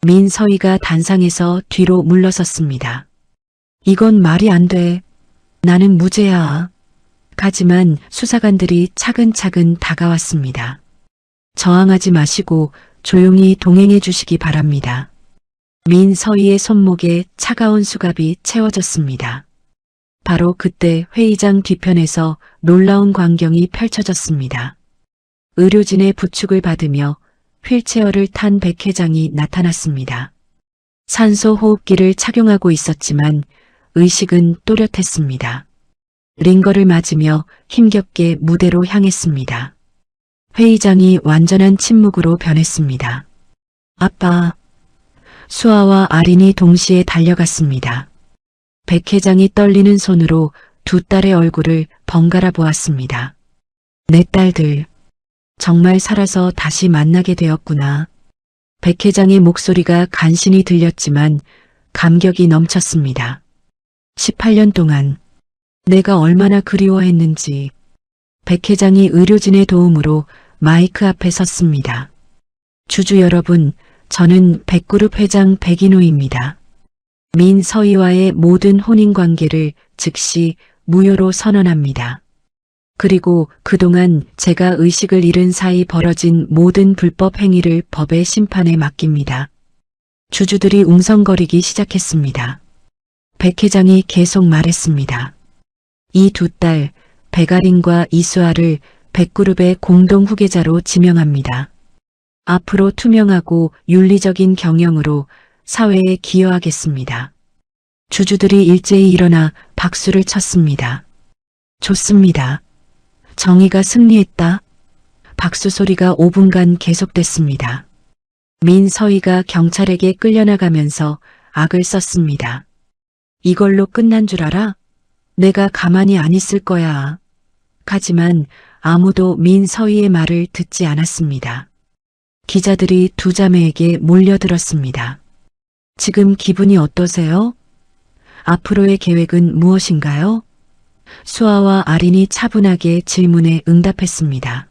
민서희가 단상에서 뒤로 물러섰습니다. 이건 말이 안 돼. 나는 무죄야. 하지만 수사관들이 차근차근 다가왔습니다. 저항하지 마시고 조용히 동행해 주시기 바랍니다. 민서희의 손목에 차가운 수갑이 채워졌습니다. 바로 그때 회의장 뒤편에서 놀라운 광경이 펼쳐졌습니다. 의료진의 부축을 받으며 휠체어를 탄 백 회장이 나타났습니다. 산소 호흡기를 착용하고 있었지만 의식은 또렷했습니다. 링거를 맞으며 힘겹게 무대로 향했습니다. 회의장이 완전한 침묵으로 변했습니다. 아빠. 수아와 아린이 동시에 달려갔습니다. 백 회장이 떨리는 손으로 두 딸의 얼굴을 번갈아 보았습니다. 내 딸들, 정말 살아서 다시 만나게 되었구나. 백 회장의 목소리가 간신히 들렸지만 감격이 넘쳤습니다. 18년 동안 내가 얼마나 그리워했는지. 백 회장이 의료진의 도움으로 마이크 앞에 섰습니다. 주주 여러분, 저는 백그룹 회장 백인호입니다. 민서희와의 모든 혼인관계를 즉시 무효로 선언합니다. 그리고 그동안 제가 의식을 잃은 사이 벌어진 모든 불법 행위를 법의 심판에 맡깁니다. 주주들이 웅성거리기 시작했습니다. 백 회장이 계속 말했습니다. 이 두 딸, 백아린과 이수아를 백그룹의 공동 후계자로 지명합니다. 앞으로 투명하고 윤리적인 경영으로 사회에 기여하겠습니다. 주주들이 일제히 일어나 박수를 쳤습니다. 좋습니다. 정의가 승리했다. 박수 소리가 5분간 계속됐습니다. 민서희가 경찰에게 끌려나가면서 악을 썼습니다. 이걸로 끝난 줄 알아? 내가 가만히 안 있을 거야. 하지만 아무도 민서희의 말을 듣지 않았습니다. 기자들이 두 자매에게 몰려들었습니다. 지금 기분이 어떠세요? 앞으로의 계획은 무엇인가요? 수아와 아린이 차분하게 질문에 응답했습니다.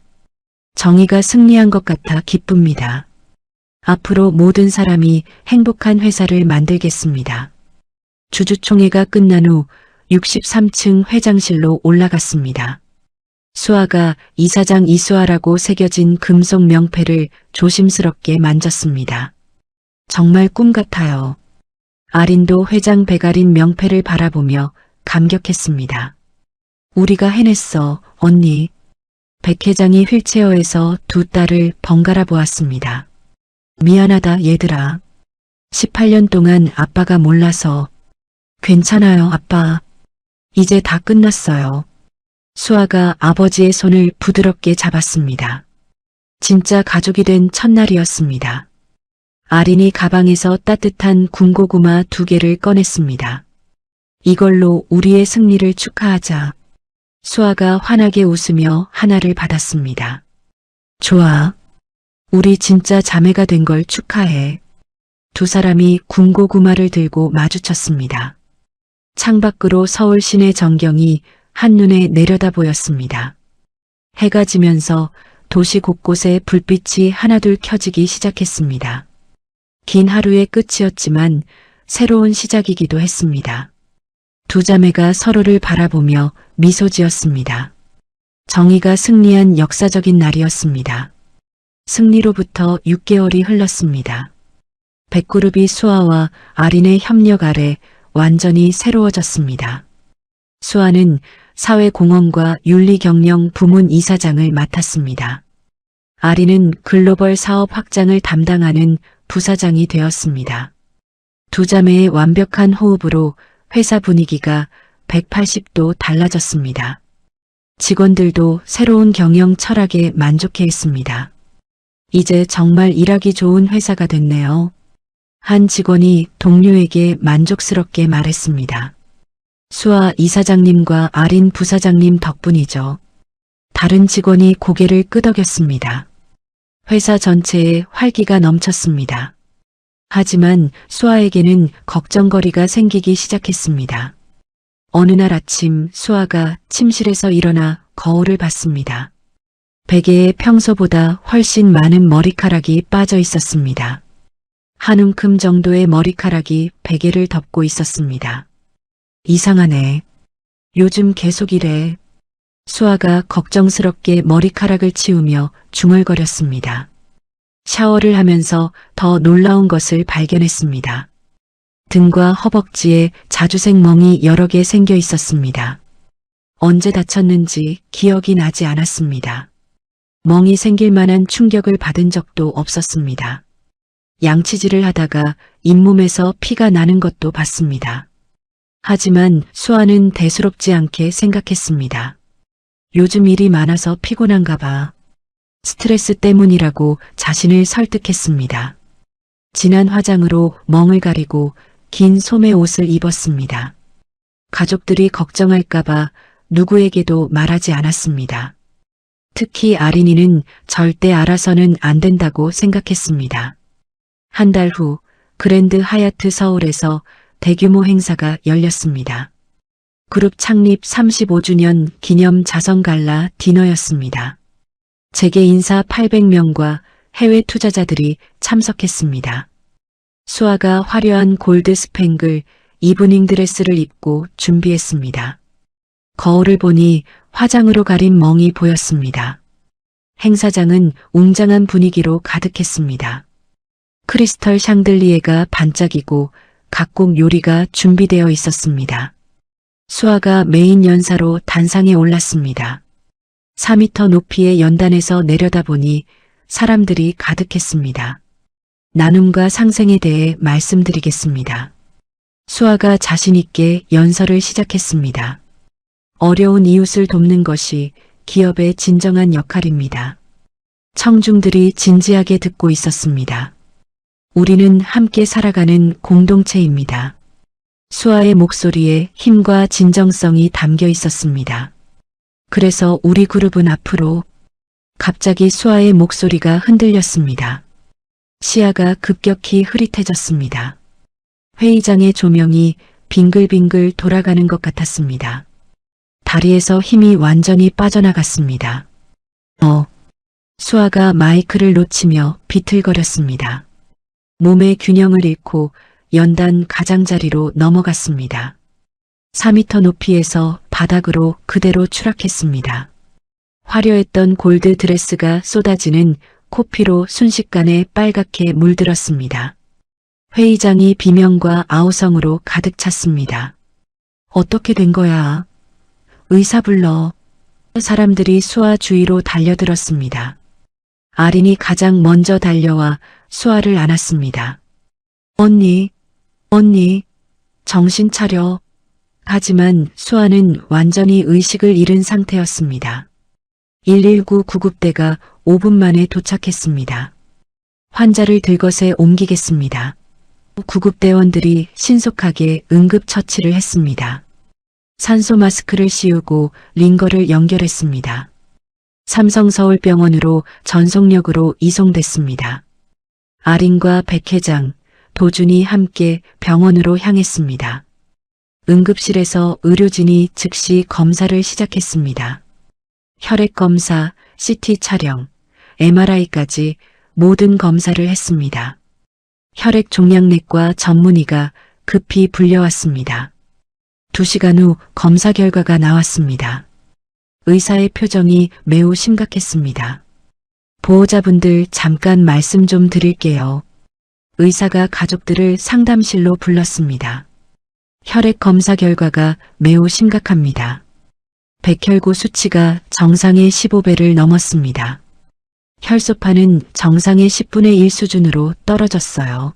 정의가 승리한 것 같아 기쁩니다. 앞으로 모든 사람이 행복한 회사를 만들겠습니다. 주주총회가 끝난 후 63층 회장실로 올라갔습니다. 수아가 이사장 이수아라고 새겨진 금속 명패를 조심스럽게 만졌습니다. 정말 꿈 같아요. 아린도 회장 백아린 명패를 바라보며 감격했습니다. 우리가 해냈어, 언니. 백 회장이 휠체어에서 두 딸을 번갈아 보았습니다. 미안하다, 얘들아. 18년 동안 아빠가 몰라서. 괜찮아요, 아빠. 이제 다 끝났어요. 수아가 아버지의 손을 부드럽게 잡았습니다. 진짜 가족이 된 첫날이었습니다. 아린이 가방에서 따뜻한 군고구마 2개를 꺼냈습니다. 이걸로 우리의 승리를 축하하자. 수아가 환하게 웃으며 하나를 받았습니다. 좋아. 우리 진짜 자매가 된 걸 축하해. 두 사람이 군고구마를 들고 마주쳤습니다. 창밖으로 서울 시내 전경이 한눈에 내려다 보였습니다. 해가 지면서 도시 곳곳에 불빛이 하나둘 켜지기 시작했습니다. 긴 하루의 끝이었지만 새로운 시작이기도 했습니다. 두 자매가 서로를 바라보며 미소 지었습니다. 정의가 승리한 역사적인 날이었습니다. 승리로부터 6개월이 흘렀습니다. 백그룹이 수아와 아린의 협력 아래 완전히 새로워졌습니다. 수아는 사회공헌과 윤리경영 부문 이사장을 맡았습니다. 아린은 글로벌 사업 확장을 담당하는 부사장이 되었습니다. 두 자매의 완벽한 호흡으로 회사 분위기가 180도 달라졌습니다. 직원들도 새로운 경영 철학에 만족해했습니다. 이제 정말 일하기 좋은 회사가 됐네요. 한 직원이 동료에게 만족스럽게 말했습니다. 수아 이사장님과 아린 부사장님 덕분이죠. 다른 직원이 고개를 끄덕였습니다. 회사 전체에 활기가 넘쳤습니다. 하지만 수아에게는 걱정거리가 생기기 시작했습니다. 어느 날 아침 수아가 침실에서 일어나 거울을 봤습니다. 베개에 평소보다 훨씬 많은 머리카락이 빠져 있었습니다. 한 움큼 정도의 머리카락이 베개를 덮고 있었습니다. 이상하네. 요즘 계속 이래. 수아가 걱정스럽게 머리카락을 치우며 중얼거렸습니다. 샤워를 하면서 더 놀라운 것을 발견했습니다. 등과 허벅지에 자주색 멍이 여러 개 생겨 있었습니다. 언제 다쳤는지 기억이 나지 않았습니다. 멍이 생길 만한 충격을 받은 적도 없었습니다. 양치질을 하다가 잇몸에서 피가 나는 것도 봤습니다. 하지만 수아는 대수롭지 않게 생각했습니다. 요즘 일이 많아서 피곤한가 봐. 스트레스 때문이라고 자신을 설득했습니다. 진한 화장으로 멍을 가리고 긴 소매 옷을 입었습니다. 가족들이 걱정할까봐 누구에게도 말하지 않았습니다. 특히 아린이는 절대 알아서는 안 된다고 생각했습니다. 한 달 후 그랜드 하얏트 서울에서 대규모 행사가 열렸습니다. 그룹 창립 35주년 기념 자선갈라 디너였습니다. 재계 인사 800명과 해외 투자자들이 참석했습니다. 수아가 화려한 골드 스팽글 이브닝 드레스를 입고 준비했습니다. 거울을 보니 화장으로 가린 멍이 보였습니다. 행사장은 웅장한 분위기로 가득했습니다. 크리스털 샹들리에가 반짝이고 각국 요리가 준비되어 있었습니다. 수아가 메인 연사로 단상에 올랐습니다. 4m 높이의 연단에서 내려다보니 사람들이 가득했습니다. 나눔과 상생에 대해 말씀드리겠습니다. 수아가 자신 있게 연설을 시작했습니다. 어려운 이웃을 돕는 것이 기업의 진정한 역할입니다. 청중들이 진지하게 듣고 있었습니다. 우리는 함께 살아가는 공동체입니다. 수아의 목소리에 힘과 진정성이 담겨 있었습니다. 그래서 우리 그룹은 앞으로 갑자기 수아의 목소리가 흔들렸습니다. 시야가 급격히 흐릿해졌습니다. 회의장의 조명이 빙글빙글 돌아가는 것 같았습니다. 다리에서 힘이 완전히 빠져나갔습니다. 수아가 마이크를 놓치며 비틀거렸습니다. 몸의 균형을 잃고 연단 가장자리로 넘어갔습니다. 4m 높이에서 바닥으로 그대로 추락했습니다. 화려했던 골드 드레스가 쏟아지는 코피로 순식간에 빨갛게 물들었습니다. 회의장이 비명과 아우성으로 가득 찼습니다. 어떻게 된 거야? 의사 불러. 사람들이 수아 주위로 달려들었습니다. 아린이 가장 먼저 달려와 수아를 안았습니다. 언니, 정신 차려. 하지만 수아는 완전히 의식을 잃은 상태였습니다. 119 구급대가 5분 만에 도착했습니다. 환자를 들것에 옮기겠습니다. 구급대원들이 신속하게 응급처치를 했습니다. 산소 마스크를 씌우고 링거를 연결했습니다. 삼성서울병원으로 전속력으로 이송됐습니다. 아린과 백 회장, 도준이 함께 병원으로 향했습니다. 응급실에서 의료진이 즉시 검사를 시작했습니다. 혈액 검사, CT 촬영, MRI까지 모든 검사를 했습니다. 혈액 종양내과 전문의가 급히 불려왔습니다. 2시간 후 검사 결과가 나왔습니다. 의사의 표정이 매우 심각했습니다. 보호자분들 잠깐 말씀 좀 드릴게요. 의사가 가족들을 상담실로 불렀습니다. 혈액 검사 결과가 매우 심각합니다. 백혈구 수치가 정상의 15배를 넘었습니다. 혈소판은 정상의 10분의 1 수준으로 떨어졌어요.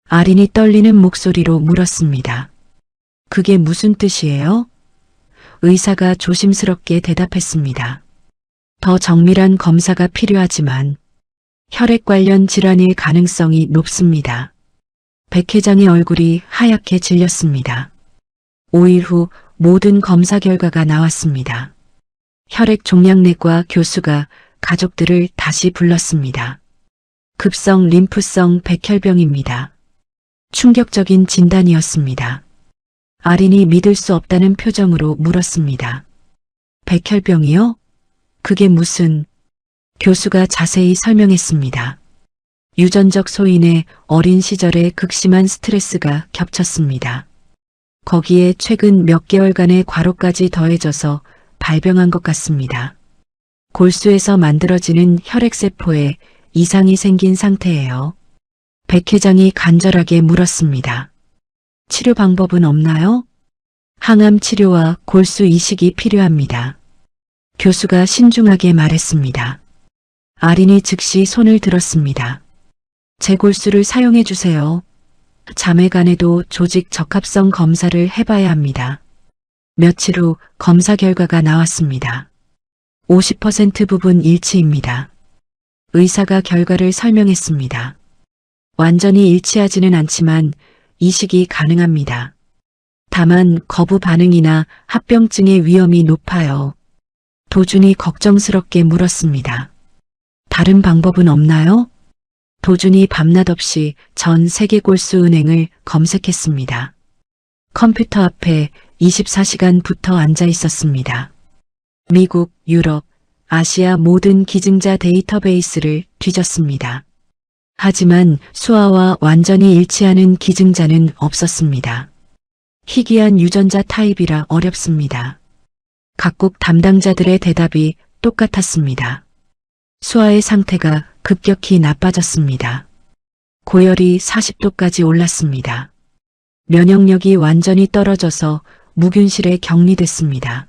아린이 떨리는 목소리로 물었습니다. 그게 무슨 뜻이에요? 의사가 조심스럽게 대답했습니다. 더 정밀한 검사가 필요하지만 혈액 관련 질환일 가능성이 높습니다. 백 회장의 얼굴이 하얗게 질렸습니다. 5일 후 모든 검사 결과가 나왔습니다. 혈액 종양내과 교수가 가족들을 다시 불렀습니다. 급성 림프성 백혈병입니다. 충격적인 진단이었습니다. 아린이 믿을 수 없다는 표정으로 물었습니다. 백혈병이요? 그게 무슨... 교수가 자세히 설명했습니다. 유전적 소인의 어린 시절에 극심한 스트레스가 겹쳤습니다. 거기에 최근 몇 개월간의 과로까지 더해져서 발병한 것 같습니다. 골수에서 만들어지는 혈액세포에 이상이 생긴 상태예요. 백 회장이 간절하게 물었습니다. 치료 방법은 없나요? 항암 치료와 골수 이식이 필요합니다. 교수가 신중하게 말했습니다. 아린이 즉시 손을 들었습니다. 제 골수를 사용해 주세요. 자매간에도 조직 적합성 검사를 해봐야 합니다. 며칠 후 검사 결과가 나왔습니다. 50% 부분 일치입니다. 의사가 결과를 설명했습니다. 완전히 일치하지는 않지만 이식이 가능합니다. 다만 거부 반응이나 합병증의 위험이 높아요. 도준이 걱정스럽게 물었습니다. 다른 방법은 없나요? 도준이 밤낮 없이 전 세계 골수 은행을 검색했습니다. 컴퓨터 앞에 24시간 붙어 앉아 있었습니다. 미국, 유럽, 아시아 모든 기증자 데이터베이스를 뒤졌습니다. 하지만 수아와 완전히 일치하는 기증자는 없었습니다. 희귀한 유전자 타입이라 어렵습니다. 각국 담당자들의 대답이 똑같았습니다. 수아의 상태가 급격히 나빠졌습니다. 고열이 40도까지 올랐습니다. 면역력이 완전히 떨어져서 무균실에 격리됐습니다.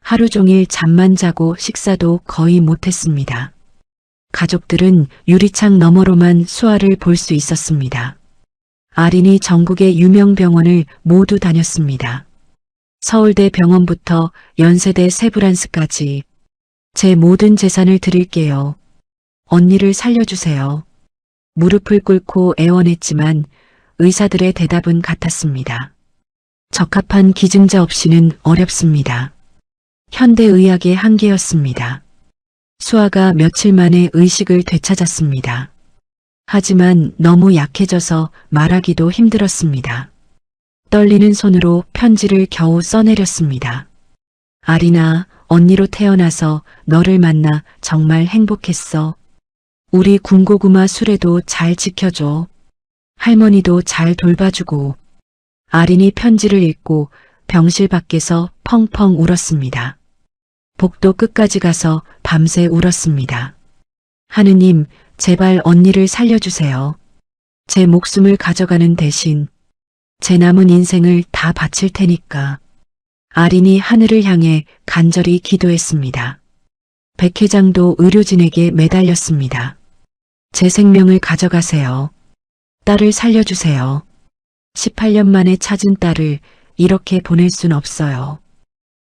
하루 종일 잠만 자고 식사도 거의 못했습니다. 가족들은 유리창 너머로만 수아를 볼 수 있었습니다. 아린이 전국의 유명 병원을 모두 다녔습니다. 서울대 병원부터 연세대 세브란스까지 제 모든 재산을 드릴게요. 언니를 살려주세요. 무릎을 꿇고 애원했지만 의사들의 대답은 같았습니다. 적합한 기증자 없이는 어렵습니다. 현대의학의 한계였습니다. 수아가 며칠 만에 의식을 되찾았습니다. 하지만 너무 약해져서 말하기도 힘들었습니다. 떨리는 손으로 편지를 겨우 써내렸습니다. 아린아, 언니로 태어나서 너를 만나 정말 행복했어. 우리 군고구마 수레도 잘 지켜줘. 할머니도 잘 돌봐주고. 아린이 편지를 읽고 병실 밖에서 펑펑 울었습니다. 복도 끝까지 가서 밤새 울었습니다. 하느님, 제발 언니를 살려주세요. 제 목숨을 가져가는 대신 제 남은 인생을 다 바칠 테니까. 아린이 하늘을 향해 간절히 기도했습니다. 백 회장도 의료진에게 매달렸습니다. 제 생명을 가져가세요. 딸을 살려주세요. 18년 만에 찾은 딸을 이렇게 보낼 순 없어요.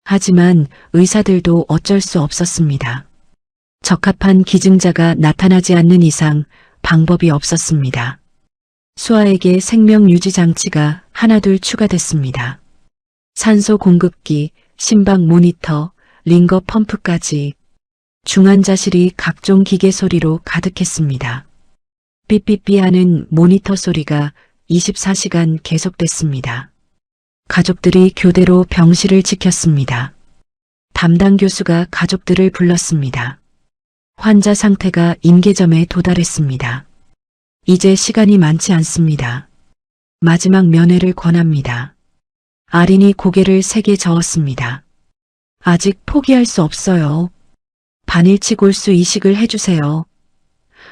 하지만 의사들도 어쩔 수 없었습니다. 적합한 기증자가 나타나지 않는 이상 방법이 없었습니다. 수아에게 생명 유지 장치가 하나둘 추가됐습니다. 산소 공급기, 심박 모니터, 링거 펌프까지 중환자실이 각종 기계 소리로 가득했습니다. 삐삐삐 하는 모니터 소리가 24시간 계속됐습니다. 가족들이 교대로 병실을 지켰습니다. 담당 교수가 가족들을 불렀습니다. 환자 상태가 임계점에 도달했습니다. 이제 시간이 많지 않습니다. 마지막 면회를 권합니다. 아린이 고개를 세게 저었습니다. 아직 포기할 수 없어요. 반일치 골수 이식을 해주세요.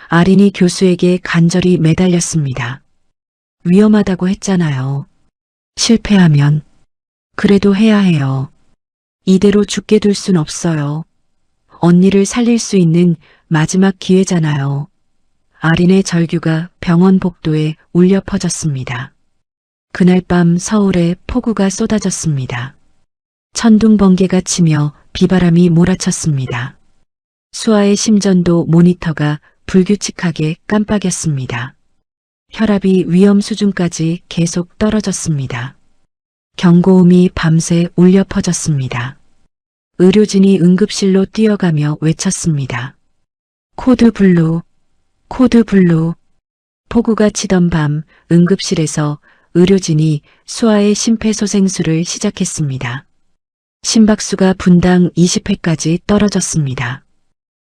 아린이 교수에게 간절히 매달렸습니다. 위험하다고 했잖아요. 실패하면 그래도 해야 해요. 이대로 죽게 둘 순 없어요. 언니를 살릴 수 있는 마지막 기회잖아요. 아린의 절규가 병원 복도에 울려 퍼졌습니다. 그날 밤 서울에 폭우가 쏟아졌습니다. 천둥 번개가 치며 비바람이 몰아쳤습니다. 수아의 심전도 모니터가 불규칙하게 깜빡였습니다. 혈압이 위험 수준까지 계속 떨어졌습니다. 경고음이 밤새 울려 퍼졌습니다. 의료진이 응급실로 뛰어가며 외쳤습니다. 코드 블루, 코드 블루. 폭우가 치던 밤 응급실에서 의료진이 수아의 심폐소생술을 시작했습니다. 심박수가 분당 20회까지 떨어졌습니다.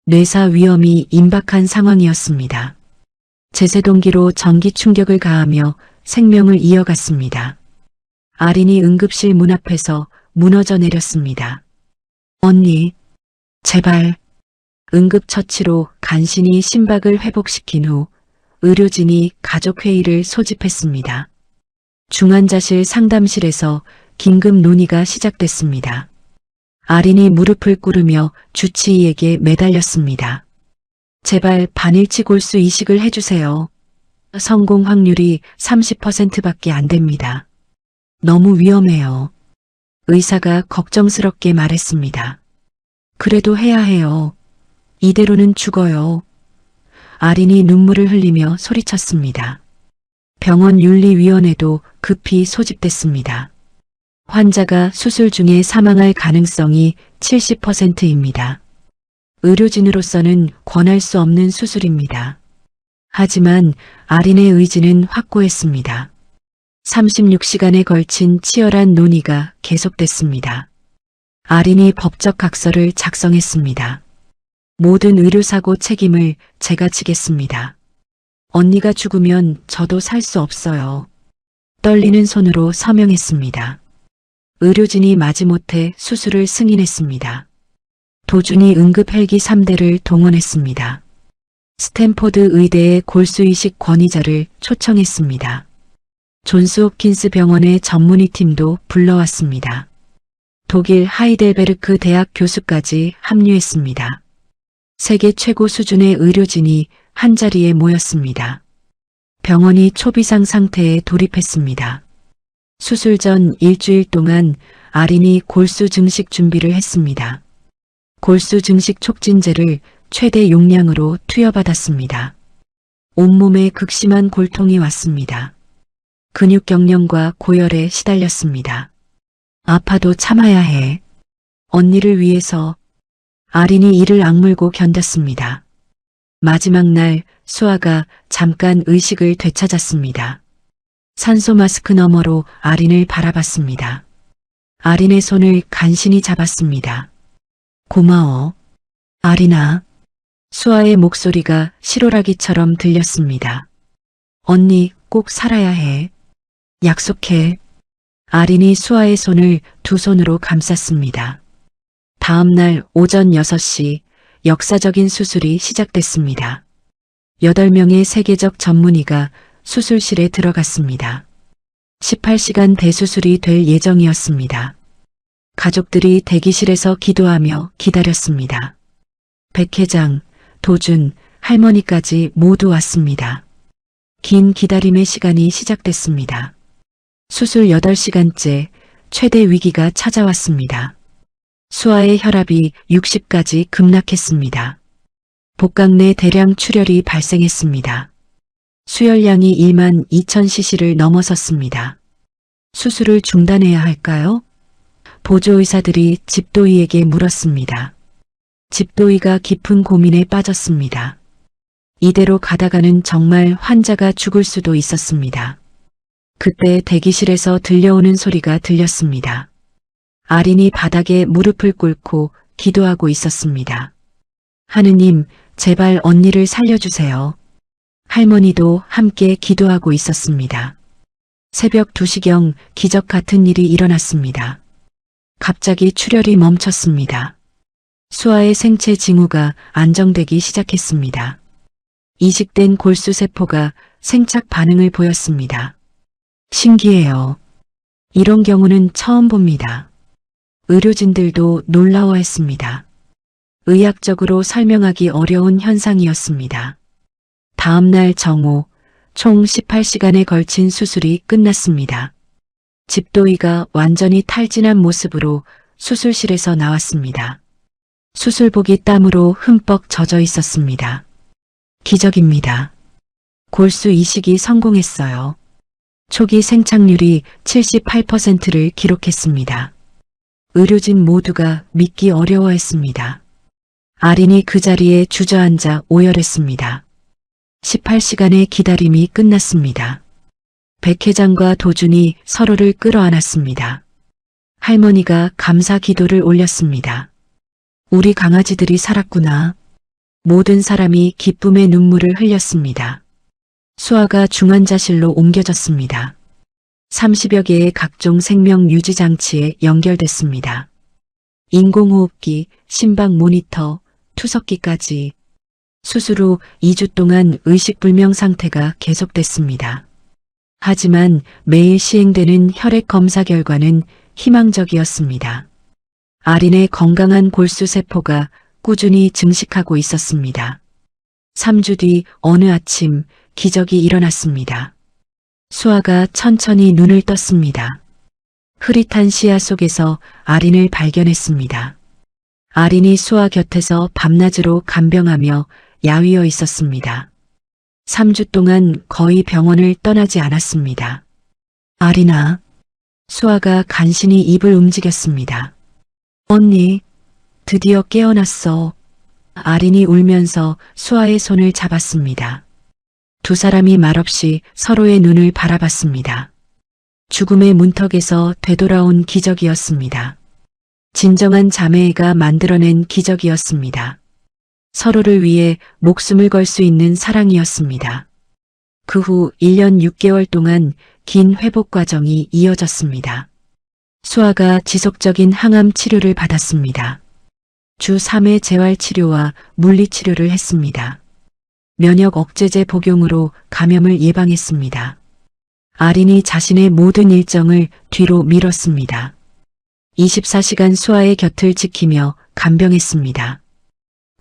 뇌사 위험이 임박한 상황이었습니다. 제세동기로 전기 충격을 가하며 생명을 이어갔습니다. 아린이 응급실 문 앞에서 무너져 내렸습니다. 언니, 제발. 응급처치로 간신히 심박을 회복시킨 후 의료진이 가족회의를 소집했습니다. 중환자실 상담실에서 긴급 논의가 시작됐습니다. 아린이 무릎을 꿇으며 주치의에게 매달렸습니다. 제발 반일치 골수 이식을 해주세요. 성공 확률이 30%밖에 안 됩니다. 너무 위험해요. 의사가 걱정스럽게 말했습니다. 그래도 해야 해요. 이대로는 죽어요. 아린이 눈물을 흘리며 소리쳤습니다. 병원 윤리위원회도 급히 소집됐습니다. 환자가 수술 중에 사망할 가능성이 70%입니다. 의료진으로서는 권할 수 없는 수술입니다. 하지만 아린의 의지는 확고했습니다. 36시간에 걸친 치열한 논의가 계속됐습니다. 아린이 법적 각서를 작성했습니다. 모든 의료사고 책임을 제가 지겠습니다. 언니가 죽으면 저도 살 수 없어요. 떨리는 손으로 서명했습니다. 의료진이 마지못해 수술을 승인했습니다. 도준이 응급 헬기 3대를 동원했습니다. 스탠포드 의대의 골수이식 권위자를 초청했습니다. 존스 홉킨스 병원의 전문의 팀도 불러왔습니다. 독일 하이델베르크 대학 교수까지 합류했습니다. 세계 최고 수준의 의료진이 한자리에 모였습니다. 병원이 초비상 상태에 돌입했습니다. 수술 전 일주일 동안 아린이 골수 증식 준비를 했습니다. 골수 증식 촉진제를 최대 용량으로 투여받았습니다. 온몸에 극심한 골통이 왔습니다. 근육 경련과 고열에 시달렸습니다. 아파도 참아야 해. 언니를 위해서. 아린이 이를 악물고 견뎠습니다. 마지막 날 수아가 잠깐 의식을 되찾았습니다. 산소 마스크 너머로 아린을 바라봤습니다. 아린의 손을 간신히 잡았습니다. 고마워. 아린아. 수아의 목소리가 실오라기처럼 들렸습니다. 언니 꼭 살아야 해. 약속해. 아린이 수아의 손을 두 손으로 감쌌습니다. 다음 날 오전 6시 역사적인 수술이 시작됐습니다. 8명의 세계적 전문의가 수술실에 들어갔습니다. 18시간 대수술이 될 예정이었습니다. 가족들이 대기실에서 기도하며 기다렸습니다. 백 회장, 도준, 할머니까지 모두 왔습니다. 긴 기다림의 시간이 시작됐습니다. 수술 8시간째 최대 위기가 찾아왔습니다. 수아의 혈압이 60까지 급락했습니다. 복강 내 대량 출혈이 발생했습니다. 수혈량이 1만 2,000cc를 넘어섰습니다. 수술을 중단해야 할까요? 보조의사들이 집도의에게 물었습니다. 집도의가 깊은 고민에 빠졌습니다. 이대로 가다가는 정말 환자가 죽을 수도 있었습니다. 그때 대기실에서 들려오는 소리가 들렸습니다. 아린이 바닥에 무릎을 꿇고 기도하고 있었습니다. 하느님, 제발 언니를 살려주세요. 할머니도 함께 기도하고 있었습니다. 새벽 2시경 기적 같은 일이 일어났습니다. 갑자기 출혈이 멈췄습니다. 수아의 생체 징후가 안정되기 시작했습니다. 이식된 골수세포가 생착 반응을 보였습니다. 신기해요. 이런 경우는 처음 봅니다. 의료진들도 놀라워했습니다. 의학적으로 설명하기 어려운 현상이었습니다. 다음 날 정오, 총 18시간에 걸친 수술이 끝났습니다. 집도의가 완전히 탈진한 모습으로 수술실에서 나왔습니다. 수술복이 땀으로 흠뻑 젖어 있었습니다. 기적입니다. 골수 이식이 성공했어요. 초기 생착률이 78%를 기록했습니다. 의료진 모두가 믿기 어려워했습니다. 아린이 그 자리에 주저앉아 오열했습니다. 18시간의 기다림이 끝났습니다. 백 회장과 도준이 서로를 끌어안았습니다. 할머니가 감사 기도를 올렸습니다. 우리 강아지들이 살았구나. 모든 사람이 기쁨의 눈물을 흘렸습니다. 수아가 중환자실로 옮겨졌습니다. 30여 개의 각종 생명 유지 장치에 연결됐습니다. 인공호흡기, 심박 모니터, 투석기까지. 수술 후 2주 동안 의식불명 상태가 계속됐습니다. 하지만 매일 시행되는 혈액 검사 결과는 희망적이었습니다. 아린의 건강한 골수세포가 꾸준히 증식하고 있었습니다. 3주 뒤 어느 아침 기적이 일어났습니다. 수아가 천천히 눈을 떴습니다. 흐릿한 시야 속에서 아린을 발견했습니다. 아린이 수아 곁에서 밤낮으로 간병하며 야위어 있었습니다. 3주 동안 거의 병원을 떠나지 않았습니다. 아린아. 수아가 간신히 입을 움직였습니다. 언니, 드디어 깨어났어. 아린이 울면서 수아의 손을 잡았습니다. 두 사람이 말없이 서로의 눈을 바라봤습니다. 죽음의 문턱에서 되돌아온 기적이었습니다. 진정한 자매가 만들어낸 기적이었습니다. 서로를 위해 목숨을 걸 수 있는 사랑이었습니다. 그 후 1년 6개월 동안 긴 회복 과정이 이어졌습니다. 수아가 지속적인 항암 치료를 받았습니다. 주 3회 재활 치료와 물리 치료를 했습니다. 면역 억제제 복용으로 감염을 예방했습니다. 아린이 자신의 모든 일정을 뒤로 미뤘습니다. 24시간 수아의 곁을 지키며 간병했습니다.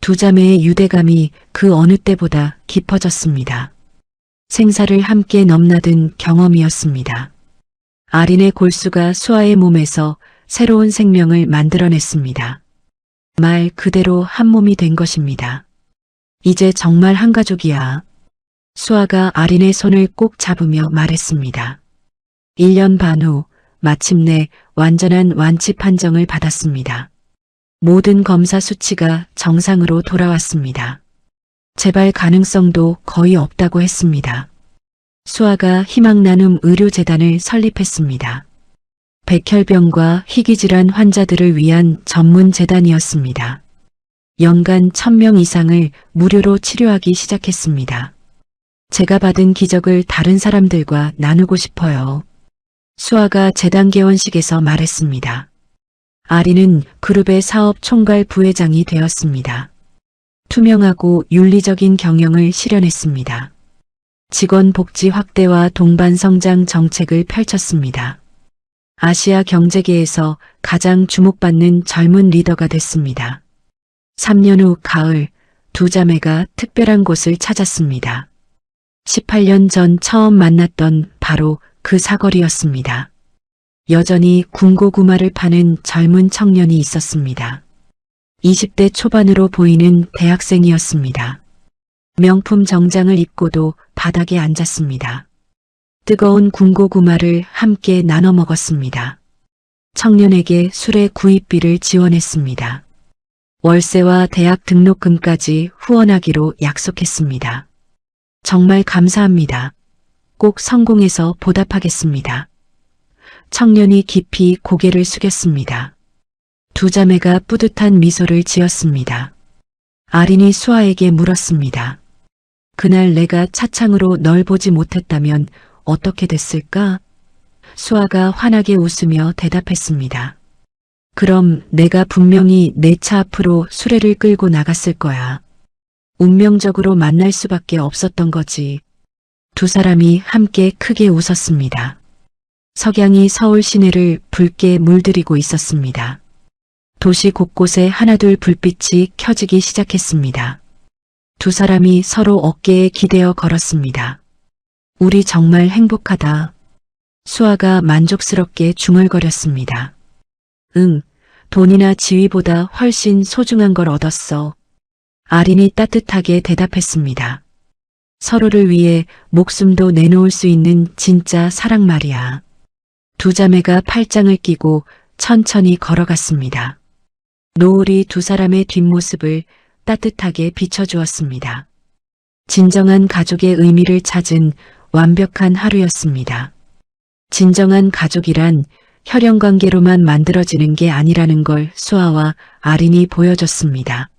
두 자매의 유대감이 그 어느 때보다 깊어졌습니다. 생사를 함께 넘나든 경험이었습니다. 아린의 골수가 수아의 몸에서 새로운 생명을 만들어냈습니다. 말 그대로 한 몸이 된 것입니다. 이제 정말 한 가족이야. 수아가 아린의 손을 꼭 잡으며 말했습니다. 1년 반 후 마침내 완전한 완치 판정을 받았습니다. 모든 검사 수치가 정상으로 돌아왔습니다. 재발 가능성도 거의 없다고 했습니다. 수아가 희망나눔 의료재단을 설립했습니다. 백혈병과 희귀질환 환자들을 위한 전문 재단이었습니다. 연간 1000명 이상을 무료로 치료하기 시작했습니다. 제가 받은 기적을 다른 사람들과 나누고 싶어요. 수아가 재단 개원식에서 말했습니다. 아린은 그룹의 사업 총괄 부회장이 되었습니다. 투명하고 윤리적인 경영을 실현했습니다. 직원 복지 확대와 동반 성장 정책을 펼쳤습니다. 아시아 경제계에서 가장 주목받는 젊은 리더가 됐습니다. 3년 후 가을, 두 자매가 특별한 곳을 찾았습니다. 18년 전 처음 만났던 바로 그 사거리였습니다. 여전히 군고구마를 파는 젊은 청년이 있었습니다. 20대 초반으로 보이는 대학생이었습니다. 명품 정장을 입고도 바닥에 앉았습니다. 뜨거운 군고구마를 함께 나눠 먹었습니다. 청년에게 술의 구입비를 지원했습니다. 월세와 대학 등록금까지 후원하기로 약속했습니다. 정말 감사합니다. 꼭 성공해서 보답하겠습니다. 청년이 깊이 고개를 숙였습니다. 두 자매가 뿌듯한 미소를 지었습니다. 아린이 수아에게 물었습니다. 그날 내가 차창으로 널 보지 못했다면 어떻게 됐을까? 수아가 환하게 웃으며 대답했습니다. 그럼 내가 분명히 내 차 앞으로 수레를 끌고 나갔을 거야. 운명적으로 만날 수밖에 없었던 거지. 두 사람이 함께 크게 웃었습니다. 석양이 서울 시내를 붉게 물들이고 있었습니다. 도시 곳곳에 하나둘 불빛이 켜지기 시작했습니다. 두 사람이 서로 어깨에 기대어 걸었습니다. 우리 정말 행복하다. 수아가 만족스럽게 중얼거렸습니다. 응, 돈이나 지위보다 훨씬 소중한 걸 얻었어. 아린이 따뜻하게 대답했습니다. 서로를 위해 목숨도 내놓을 수 있는 진짜 사랑 말이야. 두 자매가 팔짱을 끼고 천천히 걸어갔습니다. 노을이 두 사람의 뒷모습을 따뜻하게 비춰주었습니다. 진정한 가족의 의미를 찾은 완벽한 하루였습니다. 진정한 가족이란 혈연관계로만 만들어지는 게 아니라는 걸 수아와 아린이 보여줬습니다.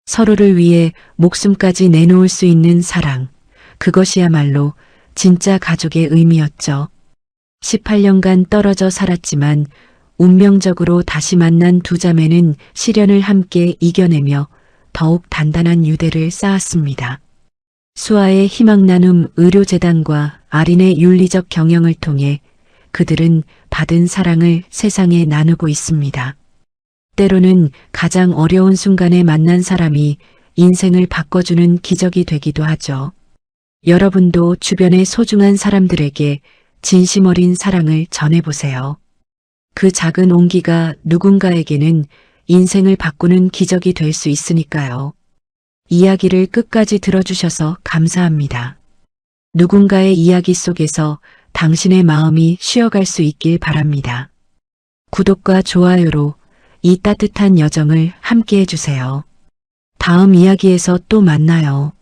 서로를 위해 목숨까지 내놓을 수 있는 사랑, 그것이야말로 진짜 가족의 의미였죠. 18년간 떨어져 살았지만 운명적으로 다시 만난 두 자매는 시련을 함께 이겨내며 더욱 단단한 유대를 쌓았습니다. 수아의 희망나눔 의료재단과 아린의 윤리적 경영을 통해 그들은 받은 사랑을 세상에 나누고 있습니다. 때로는 가장 어려운 순간에 만난 사람이 인생을 바꿔주는 기적이 되기도 하죠. 여러분도 주변의 소중한 사람들에게 진심 어린 사랑을 전해보세요. 그 작은 온기가 누군가에게는 인생을 바꾸는 기적이 될 수 있으니까요. 이야기를 끝까지 들어주셔서 감사합니다. 누군가의 이야기 속에서 당신의 마음이 쉬어갈 수 있길 바랍니다. 구독과 좋아요로 이 따뜻한 여정을 함께 해주세요. 다음 이야기에서 또 만나요.